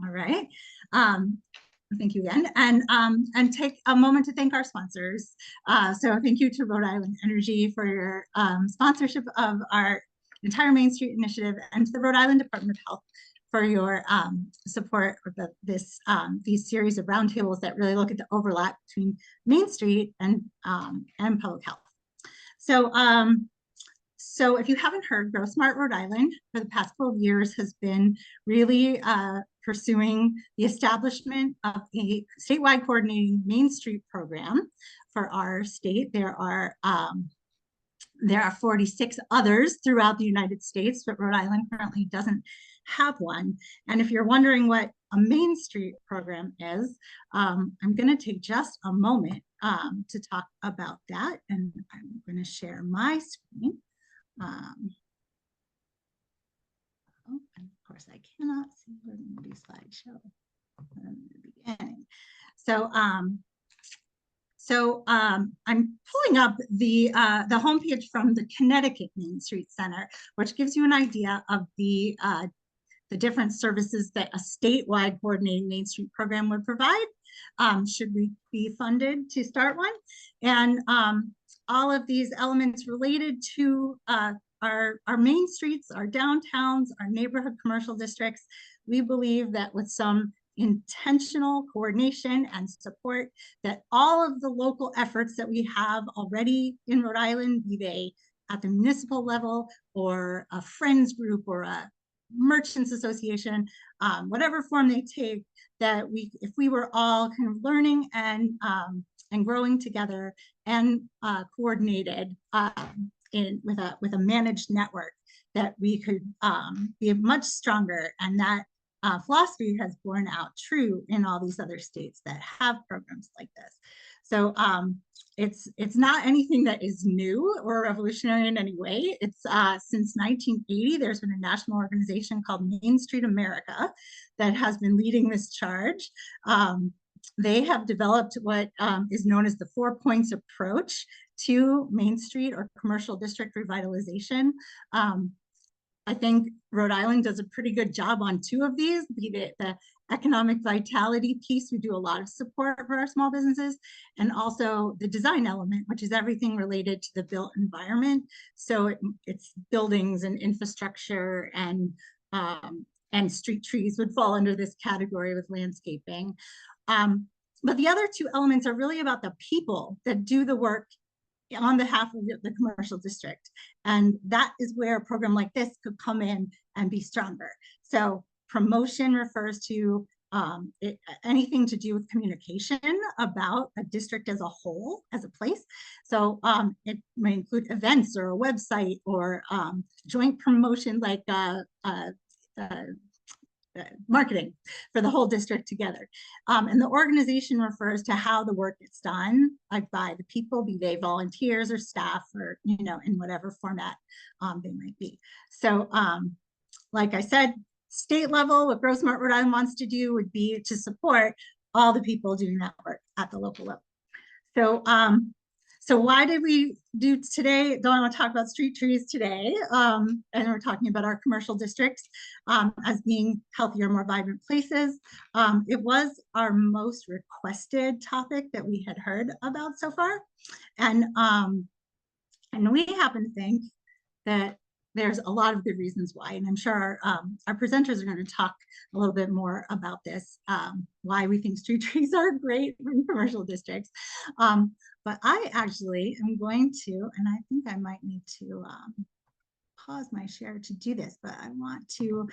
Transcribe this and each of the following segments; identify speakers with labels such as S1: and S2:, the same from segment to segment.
S1: All right. Thank you again. And take a moment to thank our sponsors. So thank you to Rhode Island Energy for your sponsorship of our entire Main Street initiative, and to the Rhode Island Department of Health for your support of these series of roundtables that really look at the overlap between Main Street and public health. So if you haven't heard, Grow Smart Rhode Island for the past 12 years has been really pursuing the establishment of a statewide coordinating Main Street program for our state. There are 46 others throughout the United States, but Rhode Island currently doesn't have one. And if you're wondering what a Main Street program is, I'm going to take just a moment to talk about that. And I'm going to share my screen. And of course, I cannot see where I'm going to do slideshow from the beginning. I'm pulling up the homepage from the Connecticut Main Street Center, which gives you an idea of the different services that a statewide coordinating Main Street program would provide, should we be funded to start one. And all of these elements related to our main streets, our downtowns, our neighborhood commercial districts. We believe that with some intentional coordination and support, that all of the local efforts that we have already in Rhode Island, be they at the municipal level or a friends group or a merchants association, whatever form they take, that if we were all kind of learning and growing together and coordinated with a managed network, that we could be much stronger. And that philosophy has borne out true in all these other states that have programs like this. So it's not anything that is new or revolutionary in any way. It's since 1980, there's been a national organization called Main Street America that has been leading this charge. They have developed what is known as the 4 points approach to Main Street or commercial district revitalization. I think Rhode Island does a pretty good job on 2 of these, be it the economic vitality piece. We do a lot of support for our small businesses, and also the design element, which is everything related to the built environment. So it's buildings and infrastructure, and street trees would fall under this category with landscaping. But the other 2 elements are really about the people that do the work on behalf of the commercial district. And that is where a program like this could come in and be stronger. So promotion refers to anything to do with communication about a district as a whole, as a place. So it may include events or a website or joint promotion, like marketing for the whole district together. And the organization refers to how the work gets done, like by the people, be they volunteers or staff, or in whatever format they might be. So like I said, state level, what Grow Smart Rhode Island wants to do would be to support all the people doing that work at the local level. So why did we do today? Don't want to talk about street trees today. And we're talking about our commercial districts as being healthier, more vibrant places. It was our most requested topic that we had heard about so far. And we happen to think that there's a lot of good reasons why, and I'm sure our presenters are going to talk a little bit more about this, why we think street trees are great in commercial districts. But I actually am going to, and I think I might need to pause my share to do this, but I want to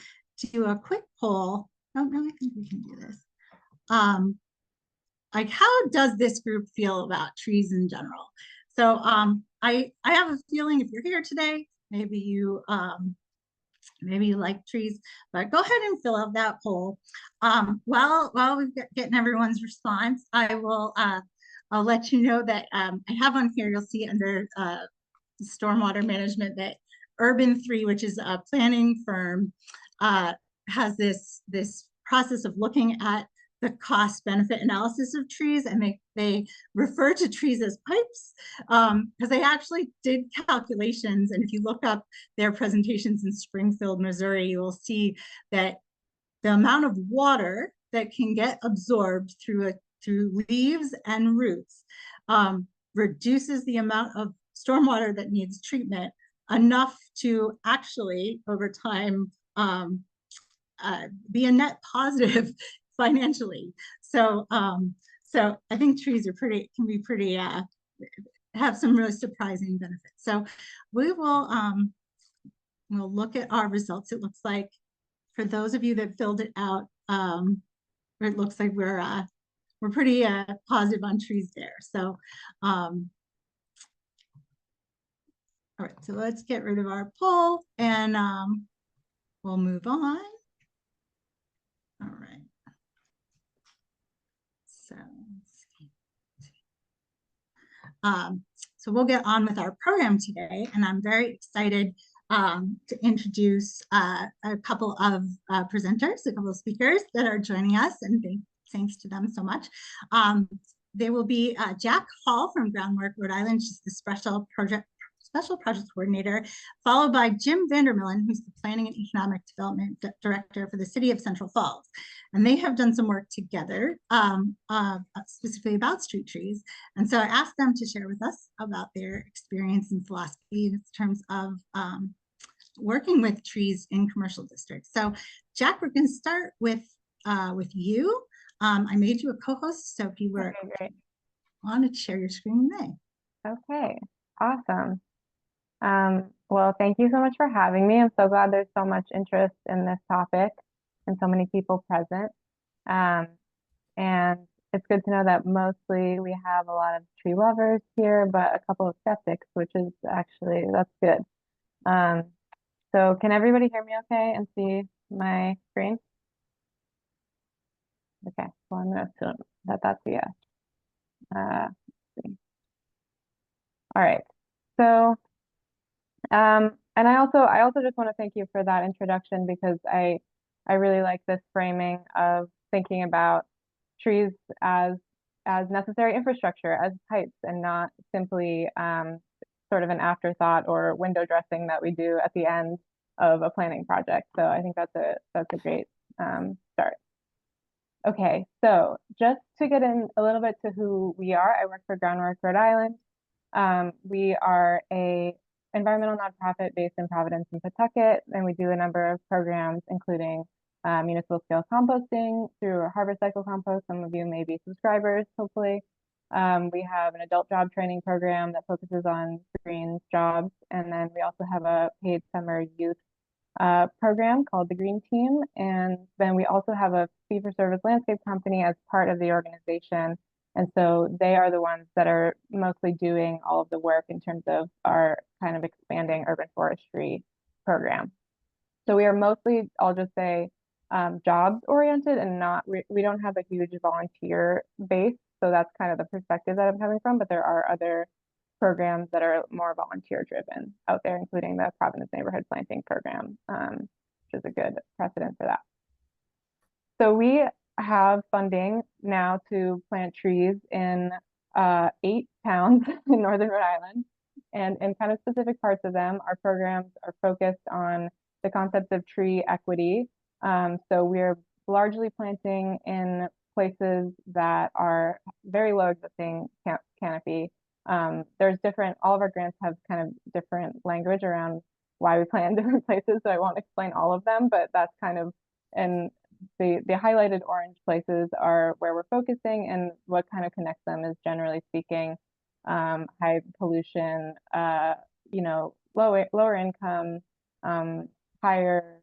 S1: do a quick poll. Oh, no, I think we can do this. Like, how does this group feel about trees in general? So I have a feeling if you're here today, maybe you like trees, but go ahead and fill out that poll. While we're getting everyone's response, I'll let you know that I have on here, you'll see under stormwater management, that Urban 3, which is a planning firm, has this process of looking at the cost benefit analysis of trees, and they refer to trees as pipes, because they actually did calculations. And if you look up their presentations in Springfield, Missouri, you will see that the amount of water that can get absorbed through leaves and roots reduces the amount of stormwater that needs treatment enough to actually, over time, be a net positive financially. So I think trees can be pretty, have some really surprising benefits. So we will we'll look at our results. It looks like for those of you that filled it out, it looks like we're pretty positive on trees there. So all right, so let's get rid of our poll and we'll move on. All right. So so we'll get on with our program today, and I'm very excited to introduce a couple of presenters, a couple of speakers that are joining us, and thanks to them so much. There will be Jack Hall from Groundwork, Rhode Island. She's the Special Projects Coordinator, followed by Jim Vandermillen, who's the Planning and Economic Development Director for the City of Central Falls. And they have done some work together, specifically about street trees. And so I asked them to share with us about their experience and philosophy in terms of working with trees in commercial districts. So Jack, we're going to start with you. I made you a co-host, so if you were wanted to share your screen, you may.
S2: Okay, awesome. Well, thank you so much for having me. I'm so glad there's so much interest in this topic and so many people present. And it's good to know that mostly we have a lot of tree lovers here, but a couple of skeptics, which is actually, that's good. So can everybody hear me okay and see my screen? Okay, well, I'm gonna assume that that's a yes. Let's see. All right, so and I also just want to thank you for that introduction, because I really like this framing of thinking about trees as necessary infrastructure, as types, and not simply sort of an afterthought or window dressing that we do at the end of a planning project. So I think that's a great start. Okay, so just to get in a little bit to who we are, I work for Groundwork Rhode Island. We are a environmental nonprofit based in Providence and Pawtucket, and we do a number of programs, including municipal scale composting through our Harvest Cycle Compost. Some of you may be subscribers, hopefully. We have an adult job training program that focuses on green jobs, and then we also have a paid summer youth program called the Green Team. And then we also have a fee-for-service landscape company as part of the organization. And so they are the ones that are mostly doing all of the work in terms of our kind of expanding urban forestry program. So we are mostly, I'll just say, jobs oriented, and we don't have a huge volunteer base. So that's kind of the perspective that I'm coming from, but there are other programs that are more volunteer driven out there, including the Providence Neighborhood Planting Program, which is a good precedent for that. So we have funding now to plant trees in 8 towns in Northern Rhode Island. And in kind of specific parts of them, our programs are focused on the concept of tree equity. So we're largely planting in places that are very low existing canopy. There's all of our grants have kind of different language around why we plant in different places, so I won't explain all of them, but that's kind of, and the highlighted orange places are where we're focusing, and what kind of connects them is, generally speaking, high pollution, lower income, higher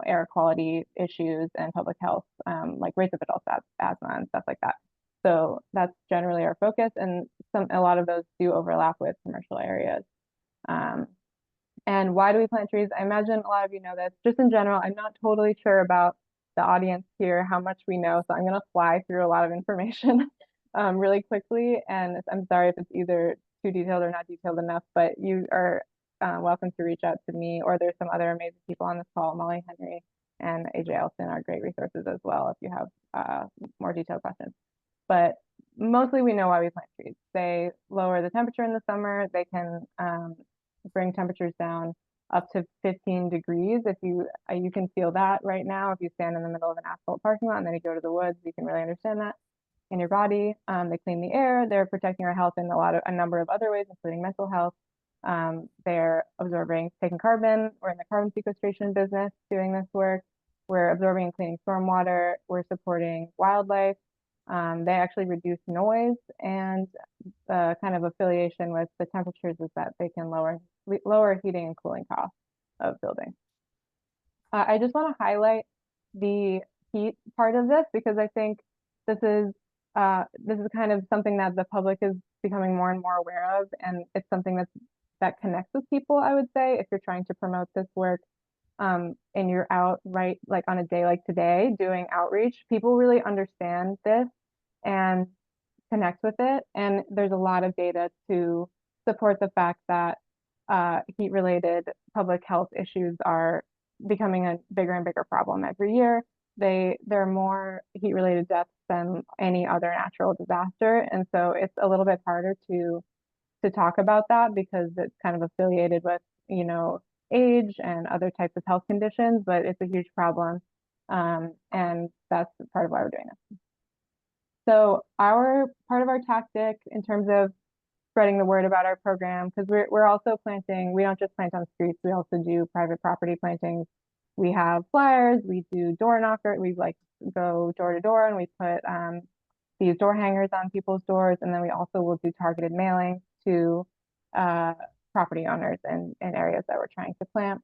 S2: air quality issues, and public health, like rates of adult asthma and stuff like that. So that's generally our focus, and a lot of those do overlap with commercial areas. And why do we plant trees? I imagine a lot of you know this. Just in general, I'm not totally sure about the audience here, how much we know, so I'm going to fly through a lot of information really quickly, and I'm sorry if it's either too detailed or not detailed enough, but you are welcome to reach out to me, or there's some other amazing people on this call. Molly Henry and AJ Elson are great resources as well if you have more detailed questions. But mostly we know why we plant trees. They lower the temperature in the summer. They can bring temperatures down up to 15 degrees. If you can feel that right now if you stand in the middle of an asphalt parking lot and then you go to the woods, you can really understand that in your body. They clean the air. They're protecting our health in a number of other ways, including mental health. They're taking carbon. We're in the carbon sequestration business doing this work. We're absorbing and cleaning stormwater. We're supporting wildlife. They actually reduce noise, and the kind of affiliation with the temperatures is that they can lower heating and cooling costs of buildings. I just want to highlight the heat part of this because I think this is kind of something that the public is becoming more and more aware of, and it's something that connects with people, I would say, if you're trying to promote this work. And you're out right like on a day like today doing outreach, people really understand this and connect with it. And there's a lot of data to support the fact that heat-related public health issues are becoming a bigger and bigger problem every year. There are more heat-related deaths than any other natural disaster, and so it's a little bit harder to talk about that because it's kind of affiliated with, age and other types of health conditions, but it's a huge problem. And that's part of why we're doing this. So part of our tactic in terms of spreading the word about our program, because we're also planting, we don't just plant on streets, we also do private property plantings. We have flyers, we do door knocker, we like go door to door and we put these door hangers on people's doors, and then we also will do targeted mailing to property owners in areas that we're trying to plant.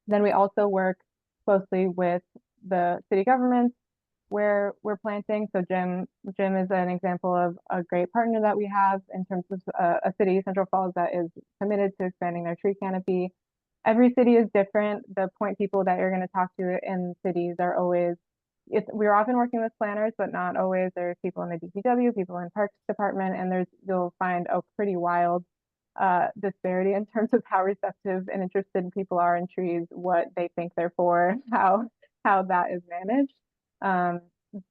S2: Then we also work closely with the city governments where we're planting. So Jim is an example of a great partner that we have in terms of a city, Central Falls, that is committed to expanding their tree canopy. Every city is different. The point people that you're going to talk to in cities are always, we're often working with planners, but not always. There's people in the DPW, people in Parks Department, and you'll find a pretty wild disparity in terms of how receptive and interested people are in trees, what they think they're for, how that is managed.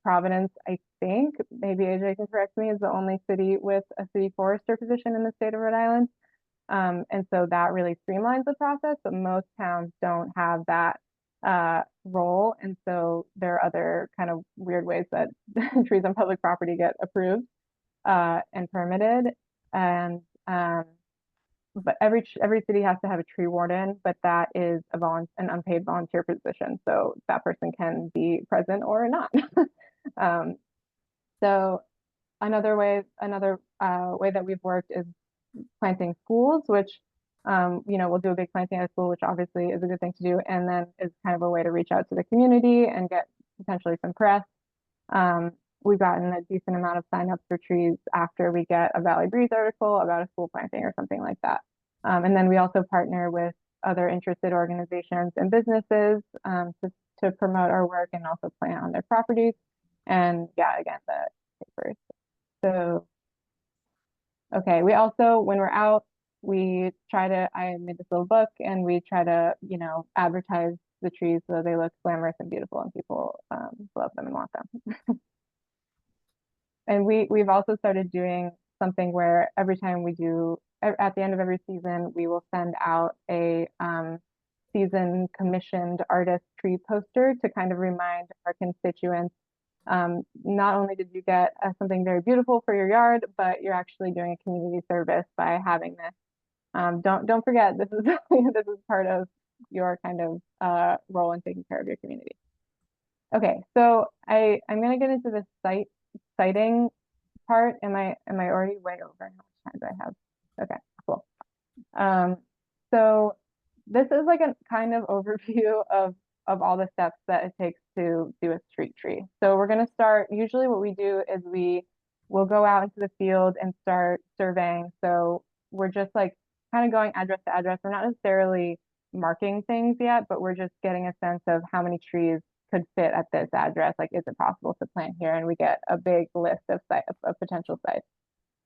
S2: Providence, I think, maybe AJ can correct me, is the only city with a city forester position in the state of Rhode Island. And so that really streamlines the process, but most towns don't have that role. And so there are other kind of weird ways that trees on public property get approved and permitted. And but every city has to have a tree warden, but that is an unpaid volunteer position. So that person can be present or not. So another way that we've worked is planting schools, which we'll do a big planting at a school, which obviously is a good thing to do, and then is kind of a way to reach out to the community and get potentially some press. We've gotten a decent amount of signups for trees after we get a Valley Breeze article about a school planting or something like that. And then we also partner with other interested organizations and businesses to promote our work and also plant on their properties. And yeah, again, the papers. So, okay, we also, when we're out, I made this little book and we try to, advertise the trees so they look glamorous and beautiful and people love them and want them. And we've also started doing something where every time at the end of every season, we will send out a season commissioned artist tree poster to kind of remind our constituents, not only did you get something very beautiful for your yard, but you're actually doing a community service by having this. Don't forget, this is this is part of your kind of role in taking care of your community. Okay, so I'm gonna get into the citing part. Am I already way over? How much time do I have? Okay, cool. So this is like a kind of overview of all the steps that it takes to do a street tree. So we're gonna start, usually what we do is we'll go out into the field and start surveying. So we're just like kind of going address to address. We're not necessarily marking things yet, but we're just getting a sense of how many trees could fit at this address. Like, is it possible to plant here? And we get a big list of potential sites.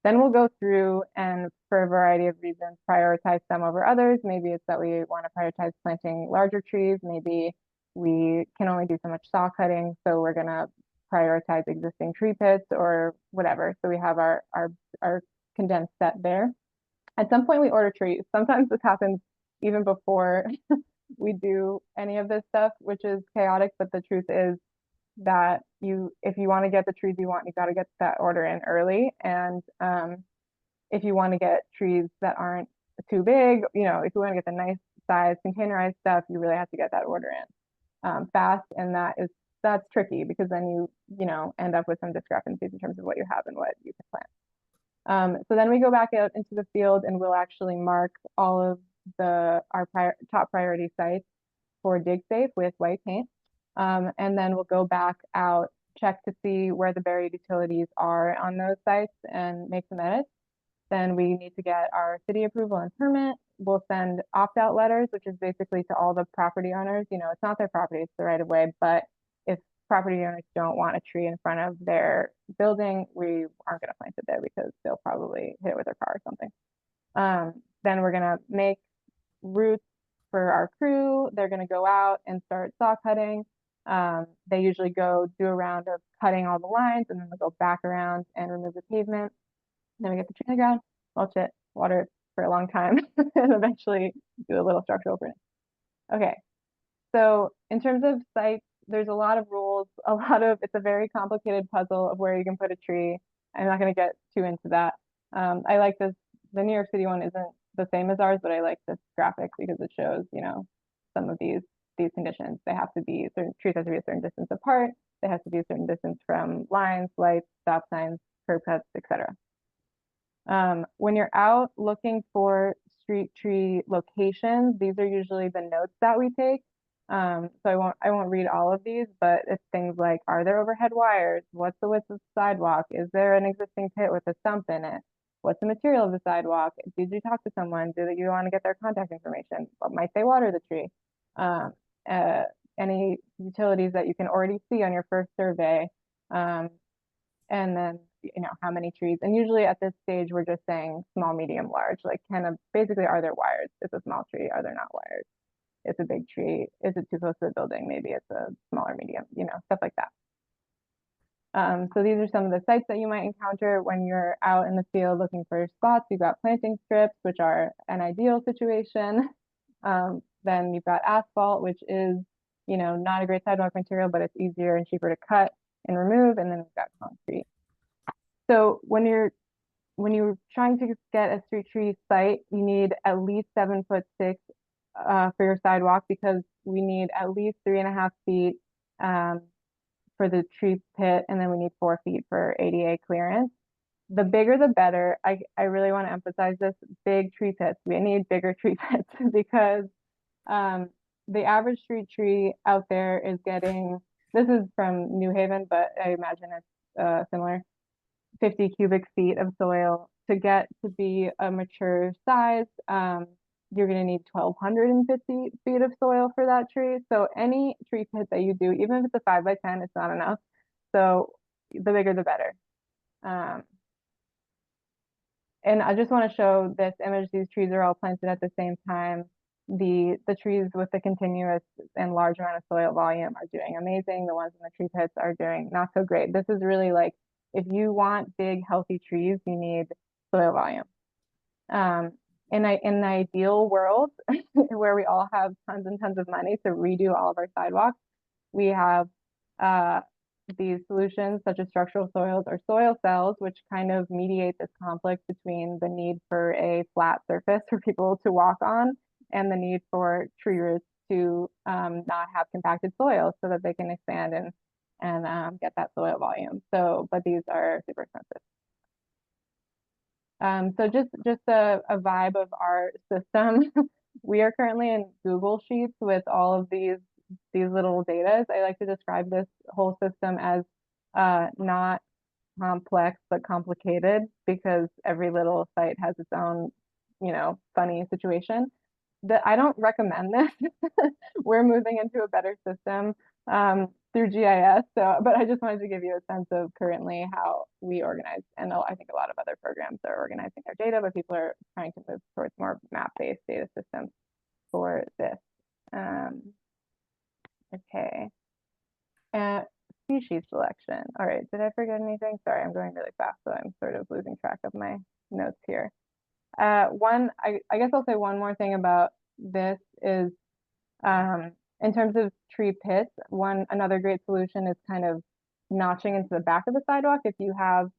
S2: Then we'll go through and, for a variety of reasons, prioritize some over others. Maybe it's that we want to prioritize planting larger trees. Maybe we can only do so much saw cutting, so we're going to prioritize existing tree pits or whatever. So we have our condensed set there. At some point, we order trees. Sometimes this happens even before we do any of this stuff, which is chaotic. But the truth is that if you want to get the trees you want, you got to get that order in early. And if you want to get trees that aren't too big, if you want to get the nice size containerized stuff, you really have to get that order in fast. And that's tricky because then you end up with some discrepancies in terms of what you have and what you can plant. So then we go back out into the field and we'll actually mark all of our top priority sites for dig safe with white paint. And then we'll go back out, check to see where the buried utilities are on those sites and make some edits. Then we need to get our city approval and permit. We'll send opt-out letters, which is basically to all the property owners. It's not their property, it's the right of way, but if property owners don't want a tree in front of their building, we aren't going to plant it there because they'll probably hit it with their car or something. Then we're going to make routes for our crew. They're going to go out and start saw cutting. They usually go do a round of cutting all the lines and then they'll go back around and remove the pavement. Then we get the tree in the ground, mulch it, water it for a long time, and eventually do a little structural pruning. Okay, so in terms of sites, there's a lot of rules, it's a very complicated puzzle of where you can put a tree. I'm not going to get too into that. I like this, the New York City one isn't the same as ours, but I like this graphic because it shows, some of these conditions. Trees have to be a certain distance apart. They have to be a certain distance from lines, lights, stop signs, curb cuts, etc. When you're out looking for street tree locations, these are usually the notes that we take. So I won't read all of these, but it's things like, are there overhead wires? What's the width of the sidewalk? Is there an existing pit with a stump in it? What's the material of the sidewalk? Did you talk to someone? Do you want to get their contact information? What might they water the tree? Any utilities that you can already see on your first survey. And then how many trees, and usually at this stage we're just saying small, medium, large, like basically, are there wires? It's a small tree, are there not wires? It's a big tree, is it too close to the building? Maybe it's a smaller, medium, stuff like that. So these are some of the sites that you might encounter when you're out in the field looking for spots. You've got planting strips, which are an ideal situation. Then you've got asphalt, which is not a great sidewalk material, but it's easier and cheaper to cut and remove. And then we've got concrete. So when you're trying to get a street tree site, you need at least 7'6" for your sidewalk because we need at least 3.5 feet for the tree pit, and then we need 4 feet for ADA clearance. The bigger the better. I really want to emphasize this, big tree pits. We need bigger tree pits because the average street tree out there is getting, this is from New Haven, but I imagine it's similar, 50 cubic feet of soil. To get to be a mature size, you're going to need 1,250 feet of soil for that tree. So any tree pit that you do, even if it's a 5 by 10, it's not enough. So the bigger the better. And I just want to show this image. These trees are all planted at the same time. The trees with the continuous and large amount of soil volume are doing amazing. The ones in the tree pits are doing not so great. This is really like, if you want big, healthy trees, you need soil volume. In an ideal world where we all have tons and tons of money to redo all of our sidewalks, we have these solutions such as structural soils or soil cells, which kind of mediate this conflict between the need for a flat surface for people to walk on and the need for tree roots to not have compacted soil so that they can expand and get that soil volume. So, but these are super expensive. So just a vibe of our system. We are currently in Google Sheets with all of these little data. I like to describe this whole system as not complex but complicated because every little site has its own, funny situation. I don't recommend this. We're moving into a better system through GIS. So, but I just wanted to give you a sense of currently how we organize. And I think a lot of other programs are organizing their data, but people are trying to move towards more map-based data systems for this. Okay. Species selection. All right, did I forget anything? Sorry, I'm going really fast, so I'm sort of losing track of my notes here. I guess I'll say one more thing about this is in terms of tree pits, another great solution is kind of notching into the back of the sidewalk. If you have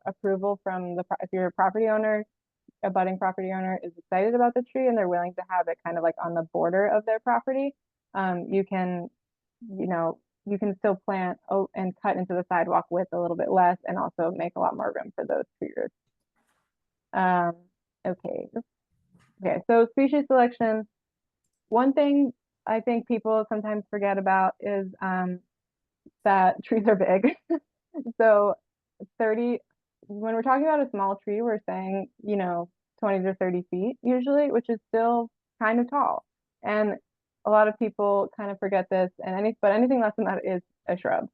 S2: approval from if your property owner, a budding property owner is excited about the tree and they're willing to have it kind of like on the border of their property, you can, you can still plant and cut into the sidewalk with a little bit less and also make a lot more room for those tree roots. Okay. Okay, so species selection. One thing I think people sometimes forget about is that trees are big. So 30, when we're talking about a small tree, we're saying, 20 to 30 feet usually, which is still kind of tall. And a lot of people kind of forget this, but anything less than that is a shrub.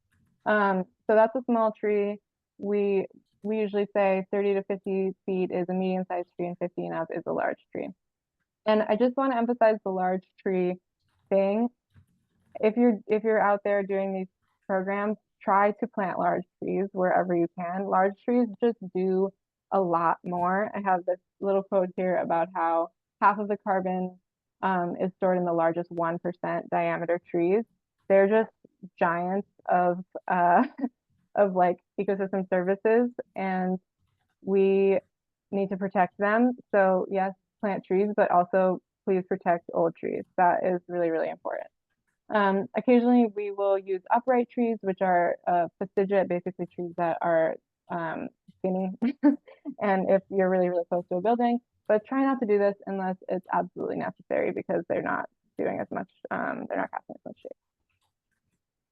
S2: So that's a small tree. We usually say 30 to 50 feet is a medium-sized tree and 50 and up is a large tree. And I just want to emphasize the large tree thing. If you're out there doing these programs, try to plant large trees wherever you can. Large trees just do a lot more. I have this little quote here about how half of the carbon is stored in the largest 1% diameter trees. They're just giants of of like ecosystem services, and we need to protect them. So yes, plant trees, but also please protect old trees. That is really, really important. Occasionally we will use upright trees, which are fastigiate, basically trees that are skinny. And if you're really, really close to a building, but try not to do this unless it's absolutely necessary because they're not doing as much, they're not casting as much shade.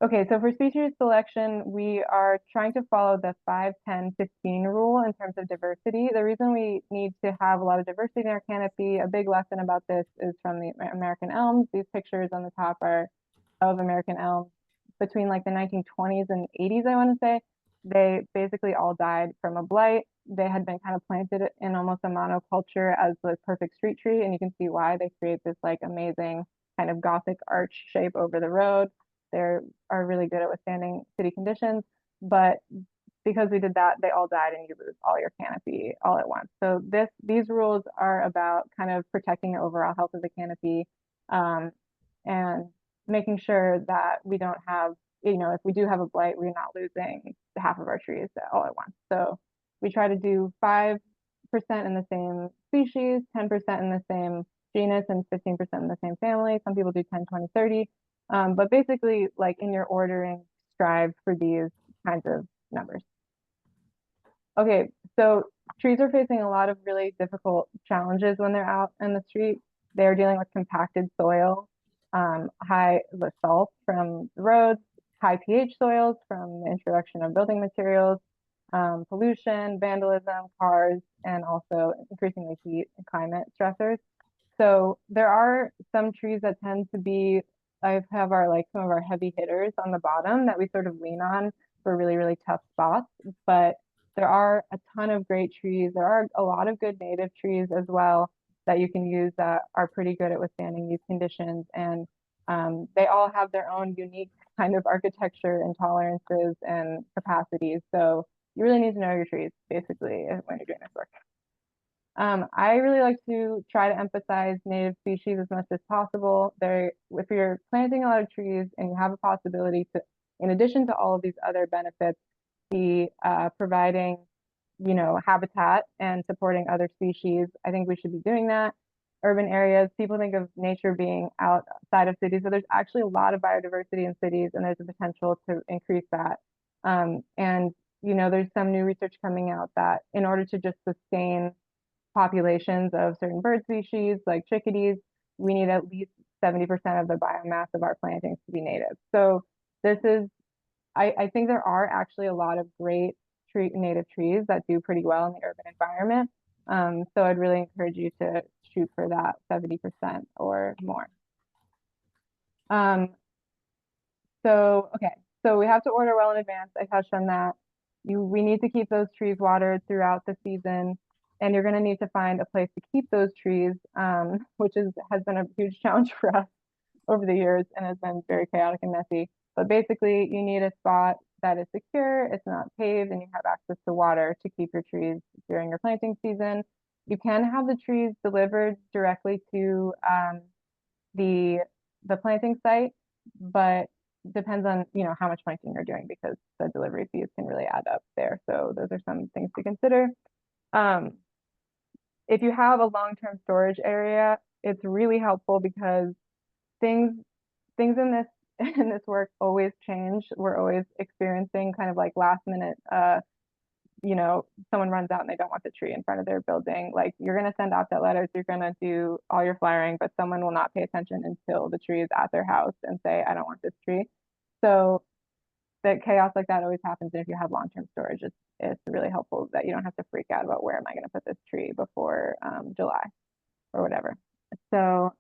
S2: Okay, so for species selection, we are trying to follow the 5, 10, 15 rule in terms of diversity. The reason we need to have a lot of diversity in our canopy, a big lesson about this is from the American elms. These pictures on the top are of American elms between like the 1920s and 80s, I want to say. They basically all died from a blight. They had been kind of planted in almost a monoculture as the perfect street tree, and you can see why. They create this like amazing kind of Gothic arch shape over the road. They are really good at withstanding city conditions, but because we did that, they all died and you lose all your canopy all at once. So these rules are about kind of protecting the overall health of the canopy, and making sure that we don't have, if we do have a blight, we're not losing half of our trees all at once. So we try to do 5% in the same species, 10% in the same genus, and 15% in the same family. Some people do 10, 20, 30. But basically, like in your ordering, strive for these kinds of numbers. Okay, so trees are facing a lot of really difficult challenges when they're out in the street. They're dealing with compacted soil, high salt from the roads, high pH soils from the introduction of building materials, pollution, vandalism, cars, and also increasingly heat and climate stressors. So there are some trees that tend to be, I have some of our heavy hitters on the bottom that we sort of lean on for really, really tough spots. But there are a ton of great trees. There are a lot of good native trees as well that you can use that are pretty good at withstanding these conditions. And they all have their own unique kind of architecture and tolerances and capacities. So you really need to know your trees, basically, when you're doing this work. I really like to try to emphasize native species as much as possible. If you're planting a lot of trees and you have a possibility to, in addition to all of these other benefits, be providing, habitat and supporting other species, I think we should be doing that. Urban areas, people think of nature being outside of cities, but there's actually a lot of biodiversity in cities, and there's a potential to increase that. And there's some new research coming out that in order to just sustain populations of certain bird species like chickadees, we need at least 70% of the biomass of our plantings to be native. So I think there are actually a lot of great native trees that do pretty well in the urban environment. So I'd really encourage you to shoot for that 70% or more. So we have to order well in advance. I touched on that. We need to keep those trees watered throughout the season, and you're going to need to find a place to keep those trees, which has been a huge challenge for us over the years and has been very chaotic and messy. But basically, you need a spot that is secure, it's not paved, and you have access to water to keep your trees during your planting season. you can have the trees delivered directly to the planting site, but depends on, you know, how much planting you're doing because the delivery fees can really add up there. So those are some things to consider. If you have a long-term storage area, it's really helpful because things in this in this work always change. We're always experiencing kind of like last minute you know, someone runs out and they don't want the tree in front of their building. Like you're going to send out that letters, you're going to do all your flyering, but someone will not pay attention until the tree is at their house and say, I don't want this tree. So that chaos like that always happens. And if you have long-term storage, it's really helpful that you don't have to freak out about where am I going to put this tree before July or whatever. So,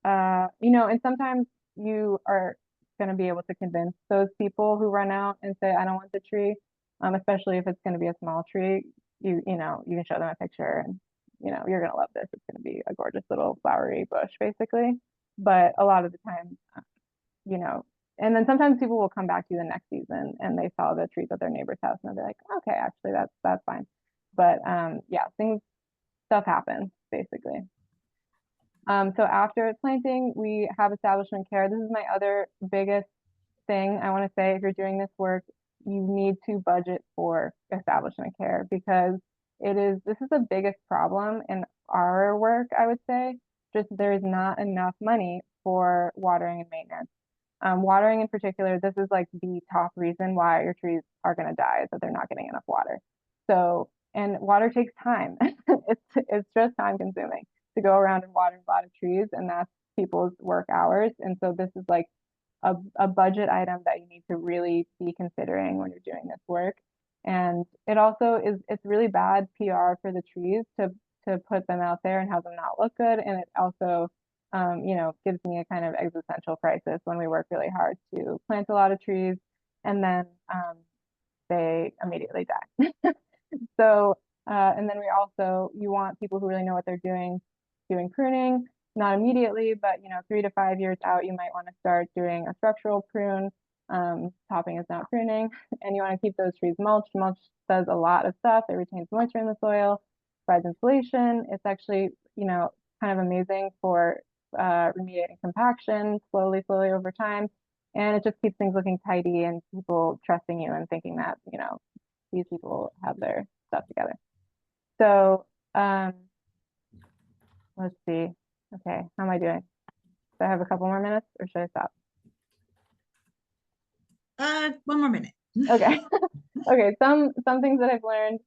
S2: you know, and sometimes you are going to be able to convince those people who run out and say, I don't want the tree, especially if it's going to be a small tree. You know, you can show them a picture and, you know, you're going to love this. It's going to be a gorgeous little flowery bush, basically. But a lot of the time, you know, and then sometimes people will come back to you the next season and they saw the trees at their neighbor's house and they'll be like, okay, actually that's fine. But yeah, stuff happens basically. So after planting, we have establishment care. This is my other biggest thing I want to say. If you're doing this work, you need to budget for establishment care because this is the biggest problem in our work, I would say. Just there is not enough money for watering and maintenance. Watering in particular, this is like the top reason why your trees are going to die is that they're not getting enough water. So, and water takes time. It's just time consuming to go around and water a lot of trees, and that's people's work hours. And so this is like a budget item that you need to really be considering when you're doing this work. And it also it's really bad PR for the trees to put them out there and have them not look good. And it also you know, gives me a kind of existential crisis when we work really hard to plant a lot of trees and then they immediately die. So, and then you want people who really know what they're doing pruning, not immediately, but, you know, 3 to 5 years out, you might want to start doing a structural prune. Topping is not pruning, and you want to keep those trees mulched. Mulch does a lot of stuff. It retains moisture in the soil, provides insulation. It's actually, you know, kind of amazing for remediating compaction slowly over time. And it just keeps things looking tidy and people trusting you and thinking that, you know, these people have their stuff together. So let's see. Okay, how am I doing? Do I have a couple more minutes or should I stop?
S1: 1 more minute.
S2: Okay. Okay, some things that I've learned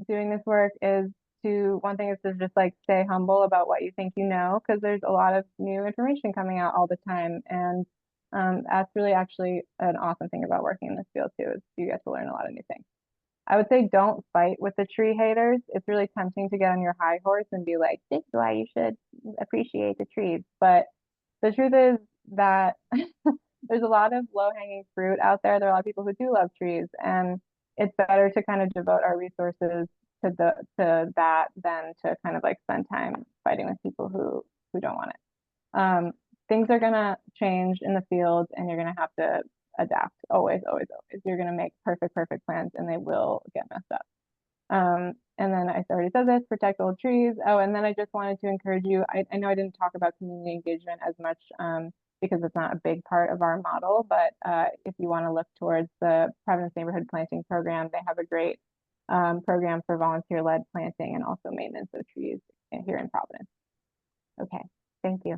S2: doing this work is one thing is to just like stay humble about what you think you know, because there's a lot of new information coming out all the time. And that's really actually an awesome thing about working in this field too, is you get to learn a lot of new things. I would say don't fight with the tree haters. It's really tempting to get on your high horse and be like, this is why you should appreciate the trees. But the truth is that there's a lot of low-hanging fruit out there. There are a lot of people who do love trees, and it's better to kind of devote our resources to that than to kind of like spend time fighting with people who don't want it. Things are gonna change in the field, and you're gonna have to adapt always. You're gonna make perfect plans, and they will get messed up. And then I already said this, protect old trees. Oh, and then I just wanted to encourage you. I know I didn't talk about community engagement as much because it's not a big part of our model, but if you want to look towards the Providence Neighborhood Planting Program, they have a great program for volunteer-led planting and also maintenance of trees here in Providence. Okay, thank you.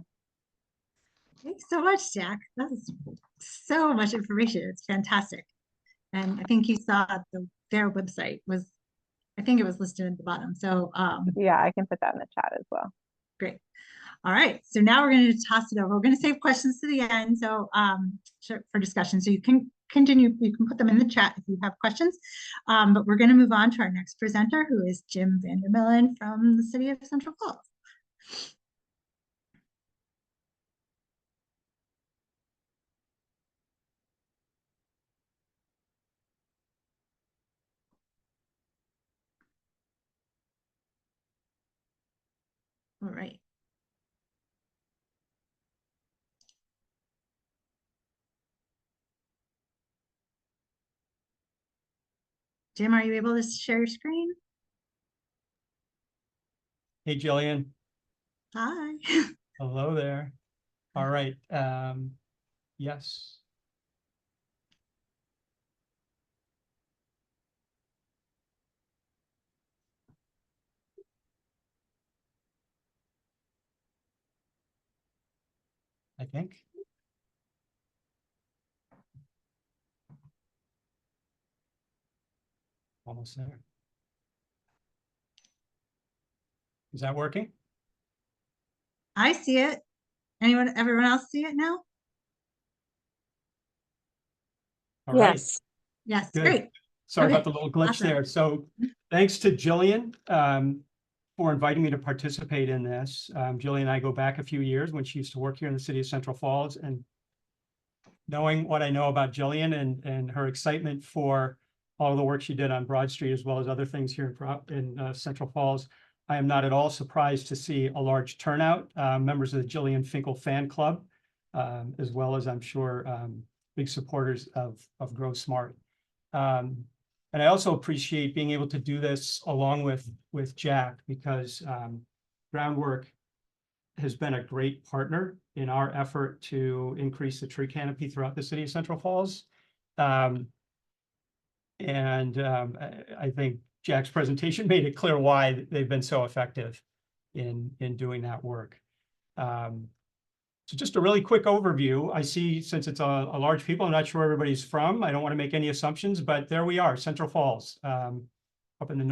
S1: Thanks so much, Jack. That was so much information. It's fantastic. And I think you saw their website was, I think it was listed at the bottom. So
S2: yeah, I can put that in the chat as well.
S1: Great. All right. So now we're going to toss it over. We're going to save questions to the end. So for discussion. So you can continue, you can put them in the chat if you have questions. But we're going to move on to our next presenter, who is Jim Vandermillen from the city of Central Falls. All right. Jim, are you able to share your screen?
S3: Hey, Jillian.
S1: Hi.
S3: Hello there. All right. Yes. I think. Almost there. Is that working?
S1: I see it. Everyone else see it now?
S3: All right.
S2: Yes.
S1: Yes,
S3: Good.
S1: great.
S3: Sorry
S1: Okay,
S3: about the little glitch
S1: awesome.
S3: there. So thanks to Jillian for inviting me to participate in this. Jillian and I go back a few years when she used to work here in the city of Central Falls, and knowing what I know about Jillian and her excitement for all the work she did on Broad Street, as well as other things here in Central Falls, I am not at all surprised to see a large turnout, members of the Jillian Finkel fan club, as well as I'm sure big supporters of Grow Smart. And I also appreciate being able to do this along with Jack, because Groundwork has been a great partner in our effort to increase the tree canopy throughout the city of Central Falls. I think Jack's presentation made it clear why they've been so effective in doing that work. So just a really quick overview. I see, since it's a large people, I'm not sure where everybody's from. I don't want to make any assumptions, but there we are, Central Falls, up in the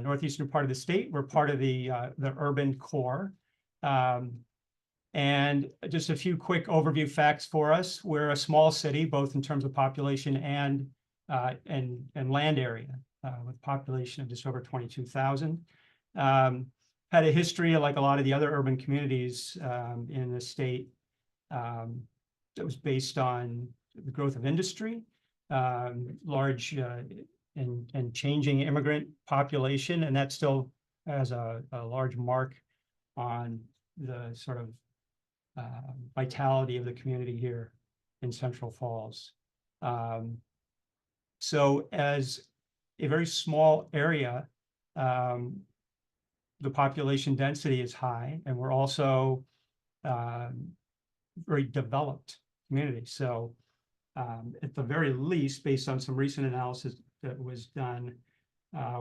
S3: northeastern part of the state. We're part of the urban core. And just a few quick overview facts for us. We're a small city, both in terms of population and land area, with a population of just over 22,000. Had a history, like a lot of the other urban communities in the state, that was based on the growth of industry, large and changing immigrant population, and that still has a large mark on the sort of vitality of the community here in Central Falls. So as a very small area, the population density is high, and we're also very developed community. So at the very least, based on some recent analysis that was done,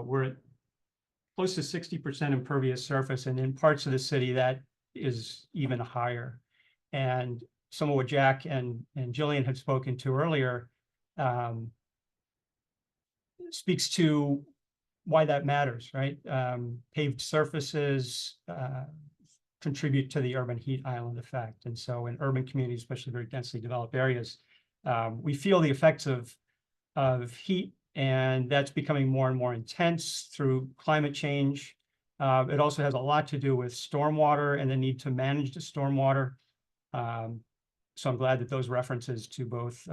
S3: we're at close to 60% impervious surface, and in parts of the city that is even higher. And some of what Jack and Jillian had spoken to earlier speaks to why that matters, right? Paved surfaces contribute to the urban heat island effect. And so in urban communities, especially very densely developed areas, we feel the effects of heat, and that's becoming more and more intense through climate change. It also has a lot to do with stormwater and the need to manage the stormwater. So I'm glad that those references to both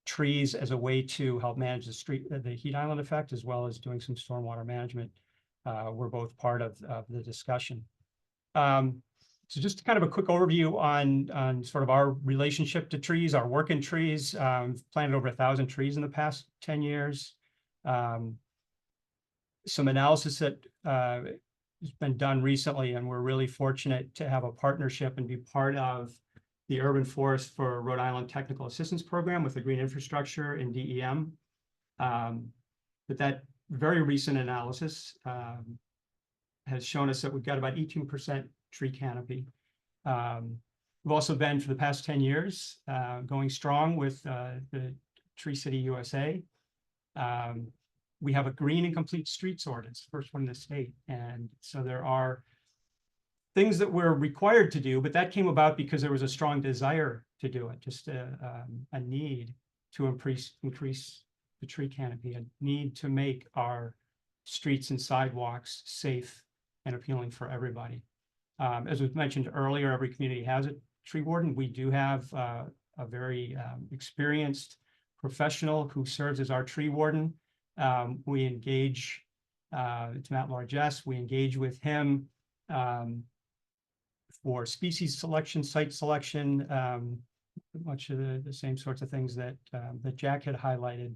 S3: trees as a way to help manage the heat island effect, as well as doing some stormwater management, were both part of the discussion. So just kind of a quick overview on sort of our relationship to trees, our work in trees. Planted over 1,000 trees in the past 10 years. Some analysis that has been done recently, and we're really fortunate to have a partnership and be part of the Urban Forest for Rhode Island Technical Assistance Program with the Green Infrastructure and DEM. But that very recent analysis has shown us that we've got about 18% tree canopy. We've also been, for the past 10 years, going strong with the Tree City USA. We have a green and complete streets ordinance, first one in the state. And so there are things that we're required to do, but that came about because there was a strong desire to do it, just a need to increase the tree canopy, a need to make our streets and sidewalks safe and appealing for everybody. As was mentioned earlier, every community has a tree warden. We do have a very experienced professional who serves as our tree warden. We engage, it's Matt Largess, we engage with him for species selection, site selection, much of the same sorts of things that Jack had highlighted.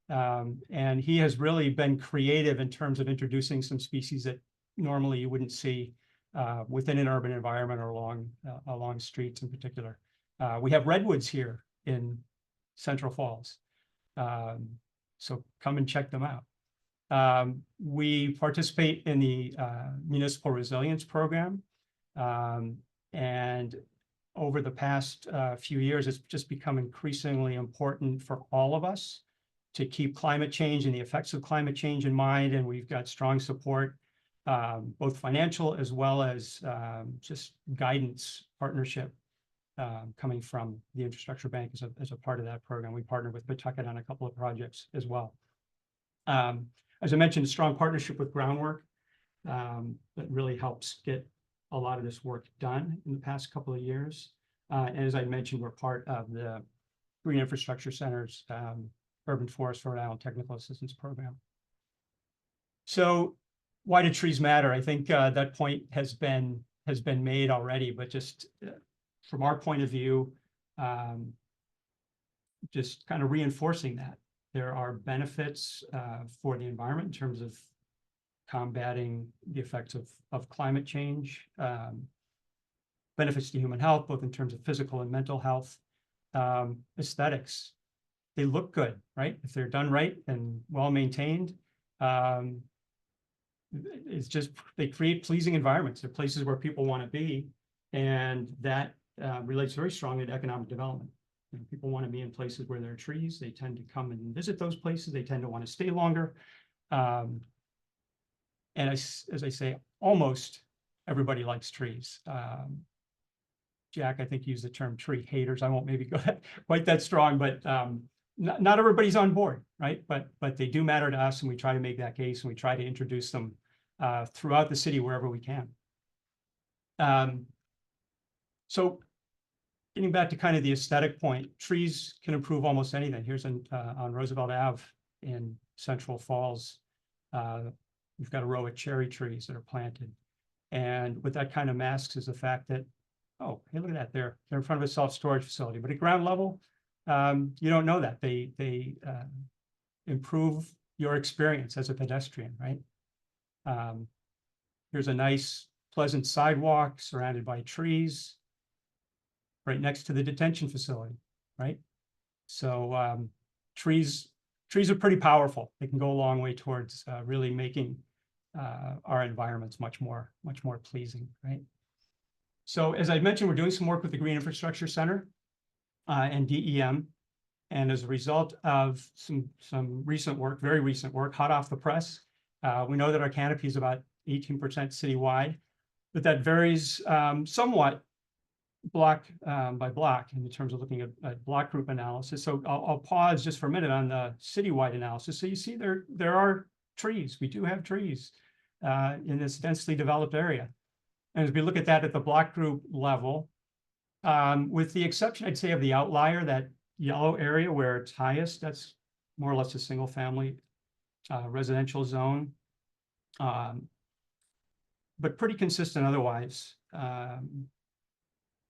S3: And he has really been creative in terms of introducing some species that normally you wouldn't see within an urban environment or along streets in particular. We have redwoods here in Central Falls. So come and check them out. We participate in the Municipal Resilience Program. And over the past few years, it's just become increasingly important for all of us to keep climate change and the effects of climate change in mind. And we've got strong support, both financial as well as just guidance partnership coming from the Infrastructure Bank as a part of that program. We partner with Pawtucket on a couple of projects as well. As I mentioned, a strong partnership with Groundwork that really helps get a lot of this work done in the past couple of years. And as I mentioned, we're part of the Green Infrastructure Center's Urban Forest Rhode Island Technical Assistance Program. So why do trees matter? I think that point has been made already, but just from our point of view, just kind of reinforcing that. There are benefits for the environment in terms of combating the effects of climate change, benefits to human health, both in terms of physical and mental health, aesthetics. They look good, right? If they're done right and well maintained, it's just, they create pleasing environments. They're places where people want to be, and that relates very strongly to economic development. You know, people want to be in places where there are trees. They tend to come and visit those places. They tend to want to stay longer. And as I say, almost everybody likes trees. Jack, I think, used the term tree haters. I won't maybe go quite that strong, but not everybody's on board, right? But they do matter to us, and we try to make that case, and we try to introduce them throughout the city wherever we can. So getting back to kind of the aesthetic point, trees can improve almost anything. Here's on Roosevelt Ave in Central Falls. We've got a row of cherry trees that are planted. And what that kind of masks is the fact that, oh, hey, look at that, they're in front of a self-storage facility. But at ground level, you don't know that. They improve your experience as a pedestrian, right? Here's a nice, pleasant sidewalk surrounded by trees right next to the detention facility, right? So trees are pretty powerful. They can go a long way towards really making our environments much more pleasing, right? So as I mentioned, we're doing some work with the Green Infrastructure Center and DEM. And as a result of some recent work, very recent work, hot off the press, we know that our canopy is about 18% citywide, but that varies somewhat block by block in terms of looking at block group analysis. So I'll pause just for a minute on the citywide analysis. So you see there are trees. We do have trees in this densely developed area. And as we look at that at the block group level, with the exception, I'd say, of the outlier, that yellow area where it's highest, that's more or less a single family residential zone, but pretty consistent otherwise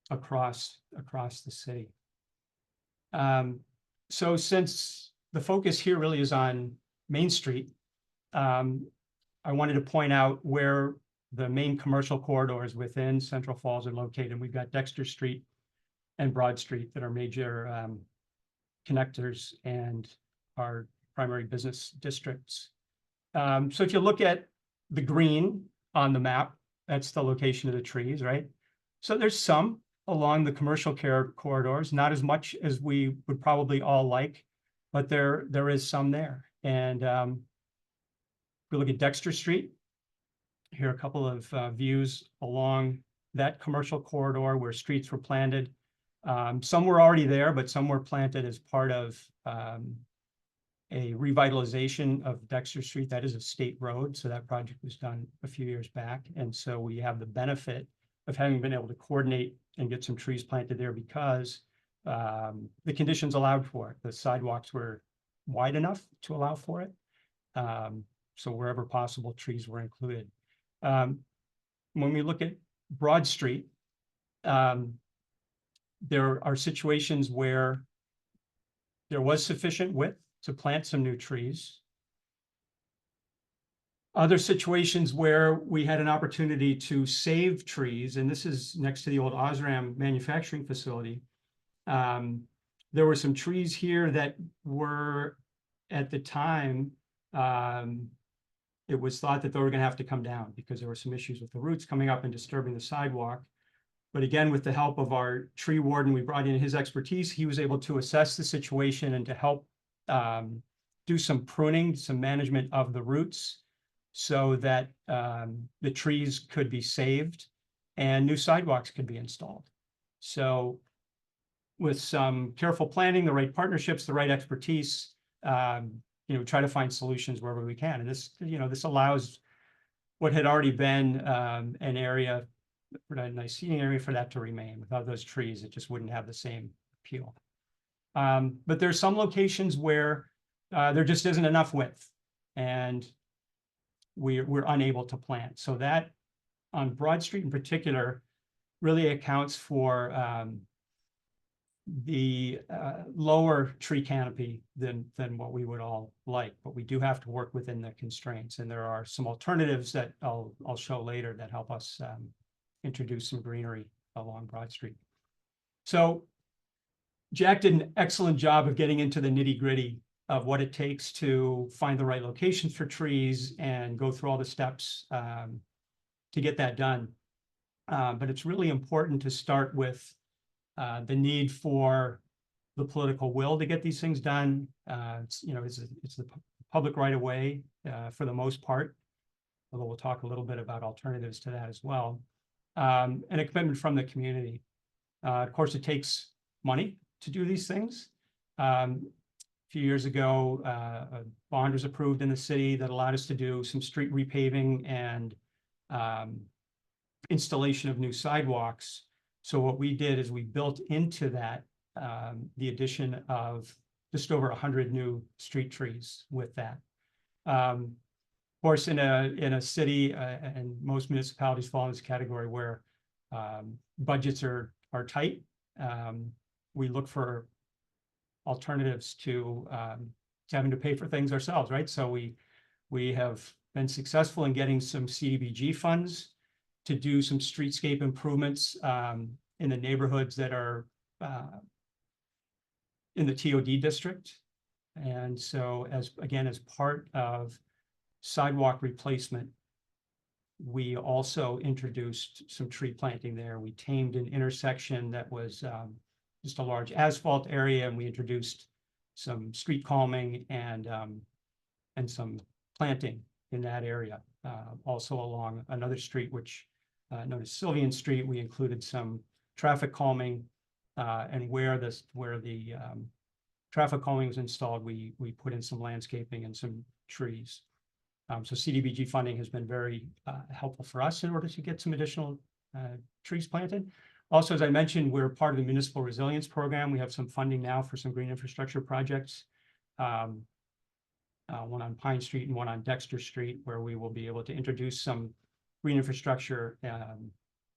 S3: across the city. So since the focus here really is on Main Street, I wanted to point out where the main commercial corridors within Central Falls are located. We've got Dexter Street and Broad Street that are major connectors and our primary business districts. So if you look at the green on the map, that's the location of the trees, right? So there's some along the commercial corridors, not as much as we would probably all like, but there is some there. And if we look at Dexter Street, here are a couple of views along that commercial corridor where streets were planted. Some were already there, but some were planted as part of a revitalization of Dexter Street. That is a state road, so that project was done a few years back. And so we have the benefit of having been able to coordinate and get some trees planted there because the conditions allowed for it. The sidewalks were wide enough to allow for it. So wherever possible, trees were included. When we look at Broad Street, there are situations where there was sufficient width to plant some new trees. Other situations where we had an opportunity to save trees, and this is next to the old Osram manufacturing facility. There were some trees here that were, at the time, it was thought that they were going to have to come down because there were some issues with the roots coming up and disturbing the sidewalk. But again, with the help of our tree warden, we brought in his expertise. He was able to assess the situation and to help do some pruning, some management of the roots, so that the trees could be saved and new sidewalks could be installed. So with some careful planning, the right partnerships, the right expertise, try to find solutions wherever we can. And this, this allows what had already been an area, a nice seating area, for that to remain. Without those trees, it just wouldn't have the same appeal. But there's some locations where there just isn't enough width, and we're unable to plant. So that, on Broad Street in particular, really accounts for the lower tree canopy than what we would all like. But we do have to work within the constraints, and there are some alternatives that I'll show later that help us introduce some greenery along Broad Street. So Jack did an excellent job of getting into the nitty-gritty of what it takes to find the right locations for trees and go through all the steps to get that done. But it's really important to start with the need for the political will to get these things done. It's the public right of way for the most part, although we'll talk a little bit about alternatives to that as well. And a commitment from the community. Of course, it takes money to do these things. A few years ago, a bond was approved in the city that allowed us to do some street repaving and installation of new sidewalks. So what we did is we built into that the addition of just over 100 new street trees with that. Of course, in a city, and most municipalities fall in this category where budgets are tight, we look for alternatives to having to pay for things ourselves, right? So we have been successful in getting some CDBG funds to do some streetscape improvements in the neighborhoods that are in the TOD district. And so as part of sidewalk replacement, we also introduced some tree planting there. We tamed an intersection that was just a large asphalt area, and we introduced some street calming and some planting in that area. Also along another street, which known as Sylvian Street, we included some traffic calming, and where the traffic calming was installed, we put in some landscaping and some trees. So CDBG funding has been very helpful for us in order to get some additional trees planted. Also, as I mentioned, we're part of the Municipal Resilience Program. We have some funding now for some green infrastructure projects, one on Pine Street and one on Dexter Street, where we will be able to introduce some green infrastructure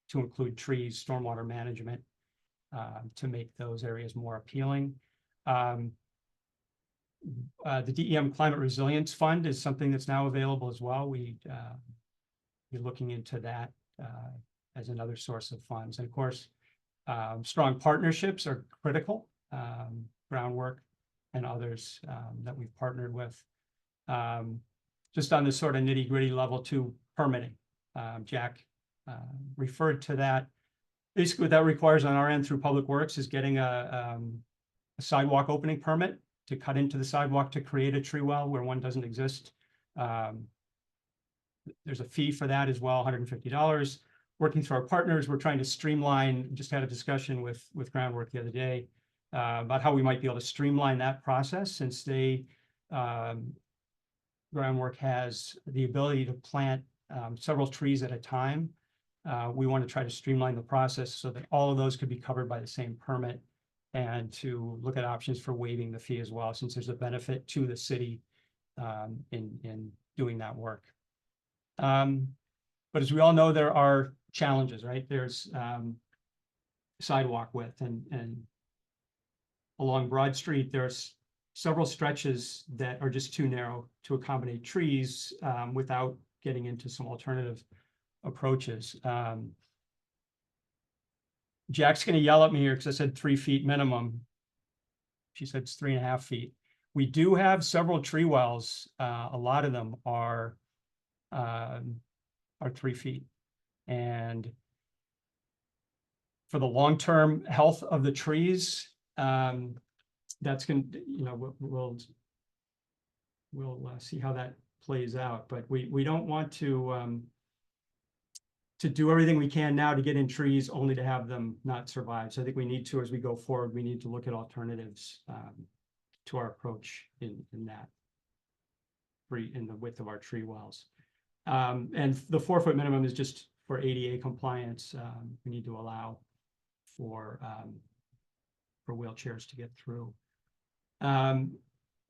S3: to include trees, stormwater management, to make those areas more appealing. The DEM Climate Resilience Fund is something that's now available as well. We're looking into that as another source of funds. And of course, strong partnerships are critical. Groundwork and others that we've partnered with. Just on this sort of nitty-gritty level to permitting. Jack referred to that. Basically, what that requires on our end through Public Works is getting a sidewalk opening permit to cut into the sidewalk to create a tree well where one doesn't exist. There's a fee for that as well, $150. Working through our partners, we're trying to streamline, just had a discussion with Groundwork the other day about how we might be able to streamline that process, since Groundwork has the ability to plant several trees at a time. We want to try to streamline the process so that all of those could be covered by the same permit, and to look at options for waiving the fee as well, since there's a benefit to the city in doing that work. But as we all know, there are challenges, right? There's sidewalk width, and along Broad Street, there's several stretches that are just too narrow to accommodate trees without getting into some alternative approaches. Jack's going to yell at me here because I said 3 feet minimum. She said it's 3.5 feet. We do have several tree wells. A lot of them are 3 feet. And for the long-term health of the trees, that's going to, you know, we'll see how that plays out. But we don't want to do everything we can now to get in trees only to have them not survive. So I think we need to, as we go forward, we need to look at alternatives to our approach in that, in the width of our tree wells. And the 4-foot minimum is just for ADA compliance. We need to allow for wheelchairs to get through.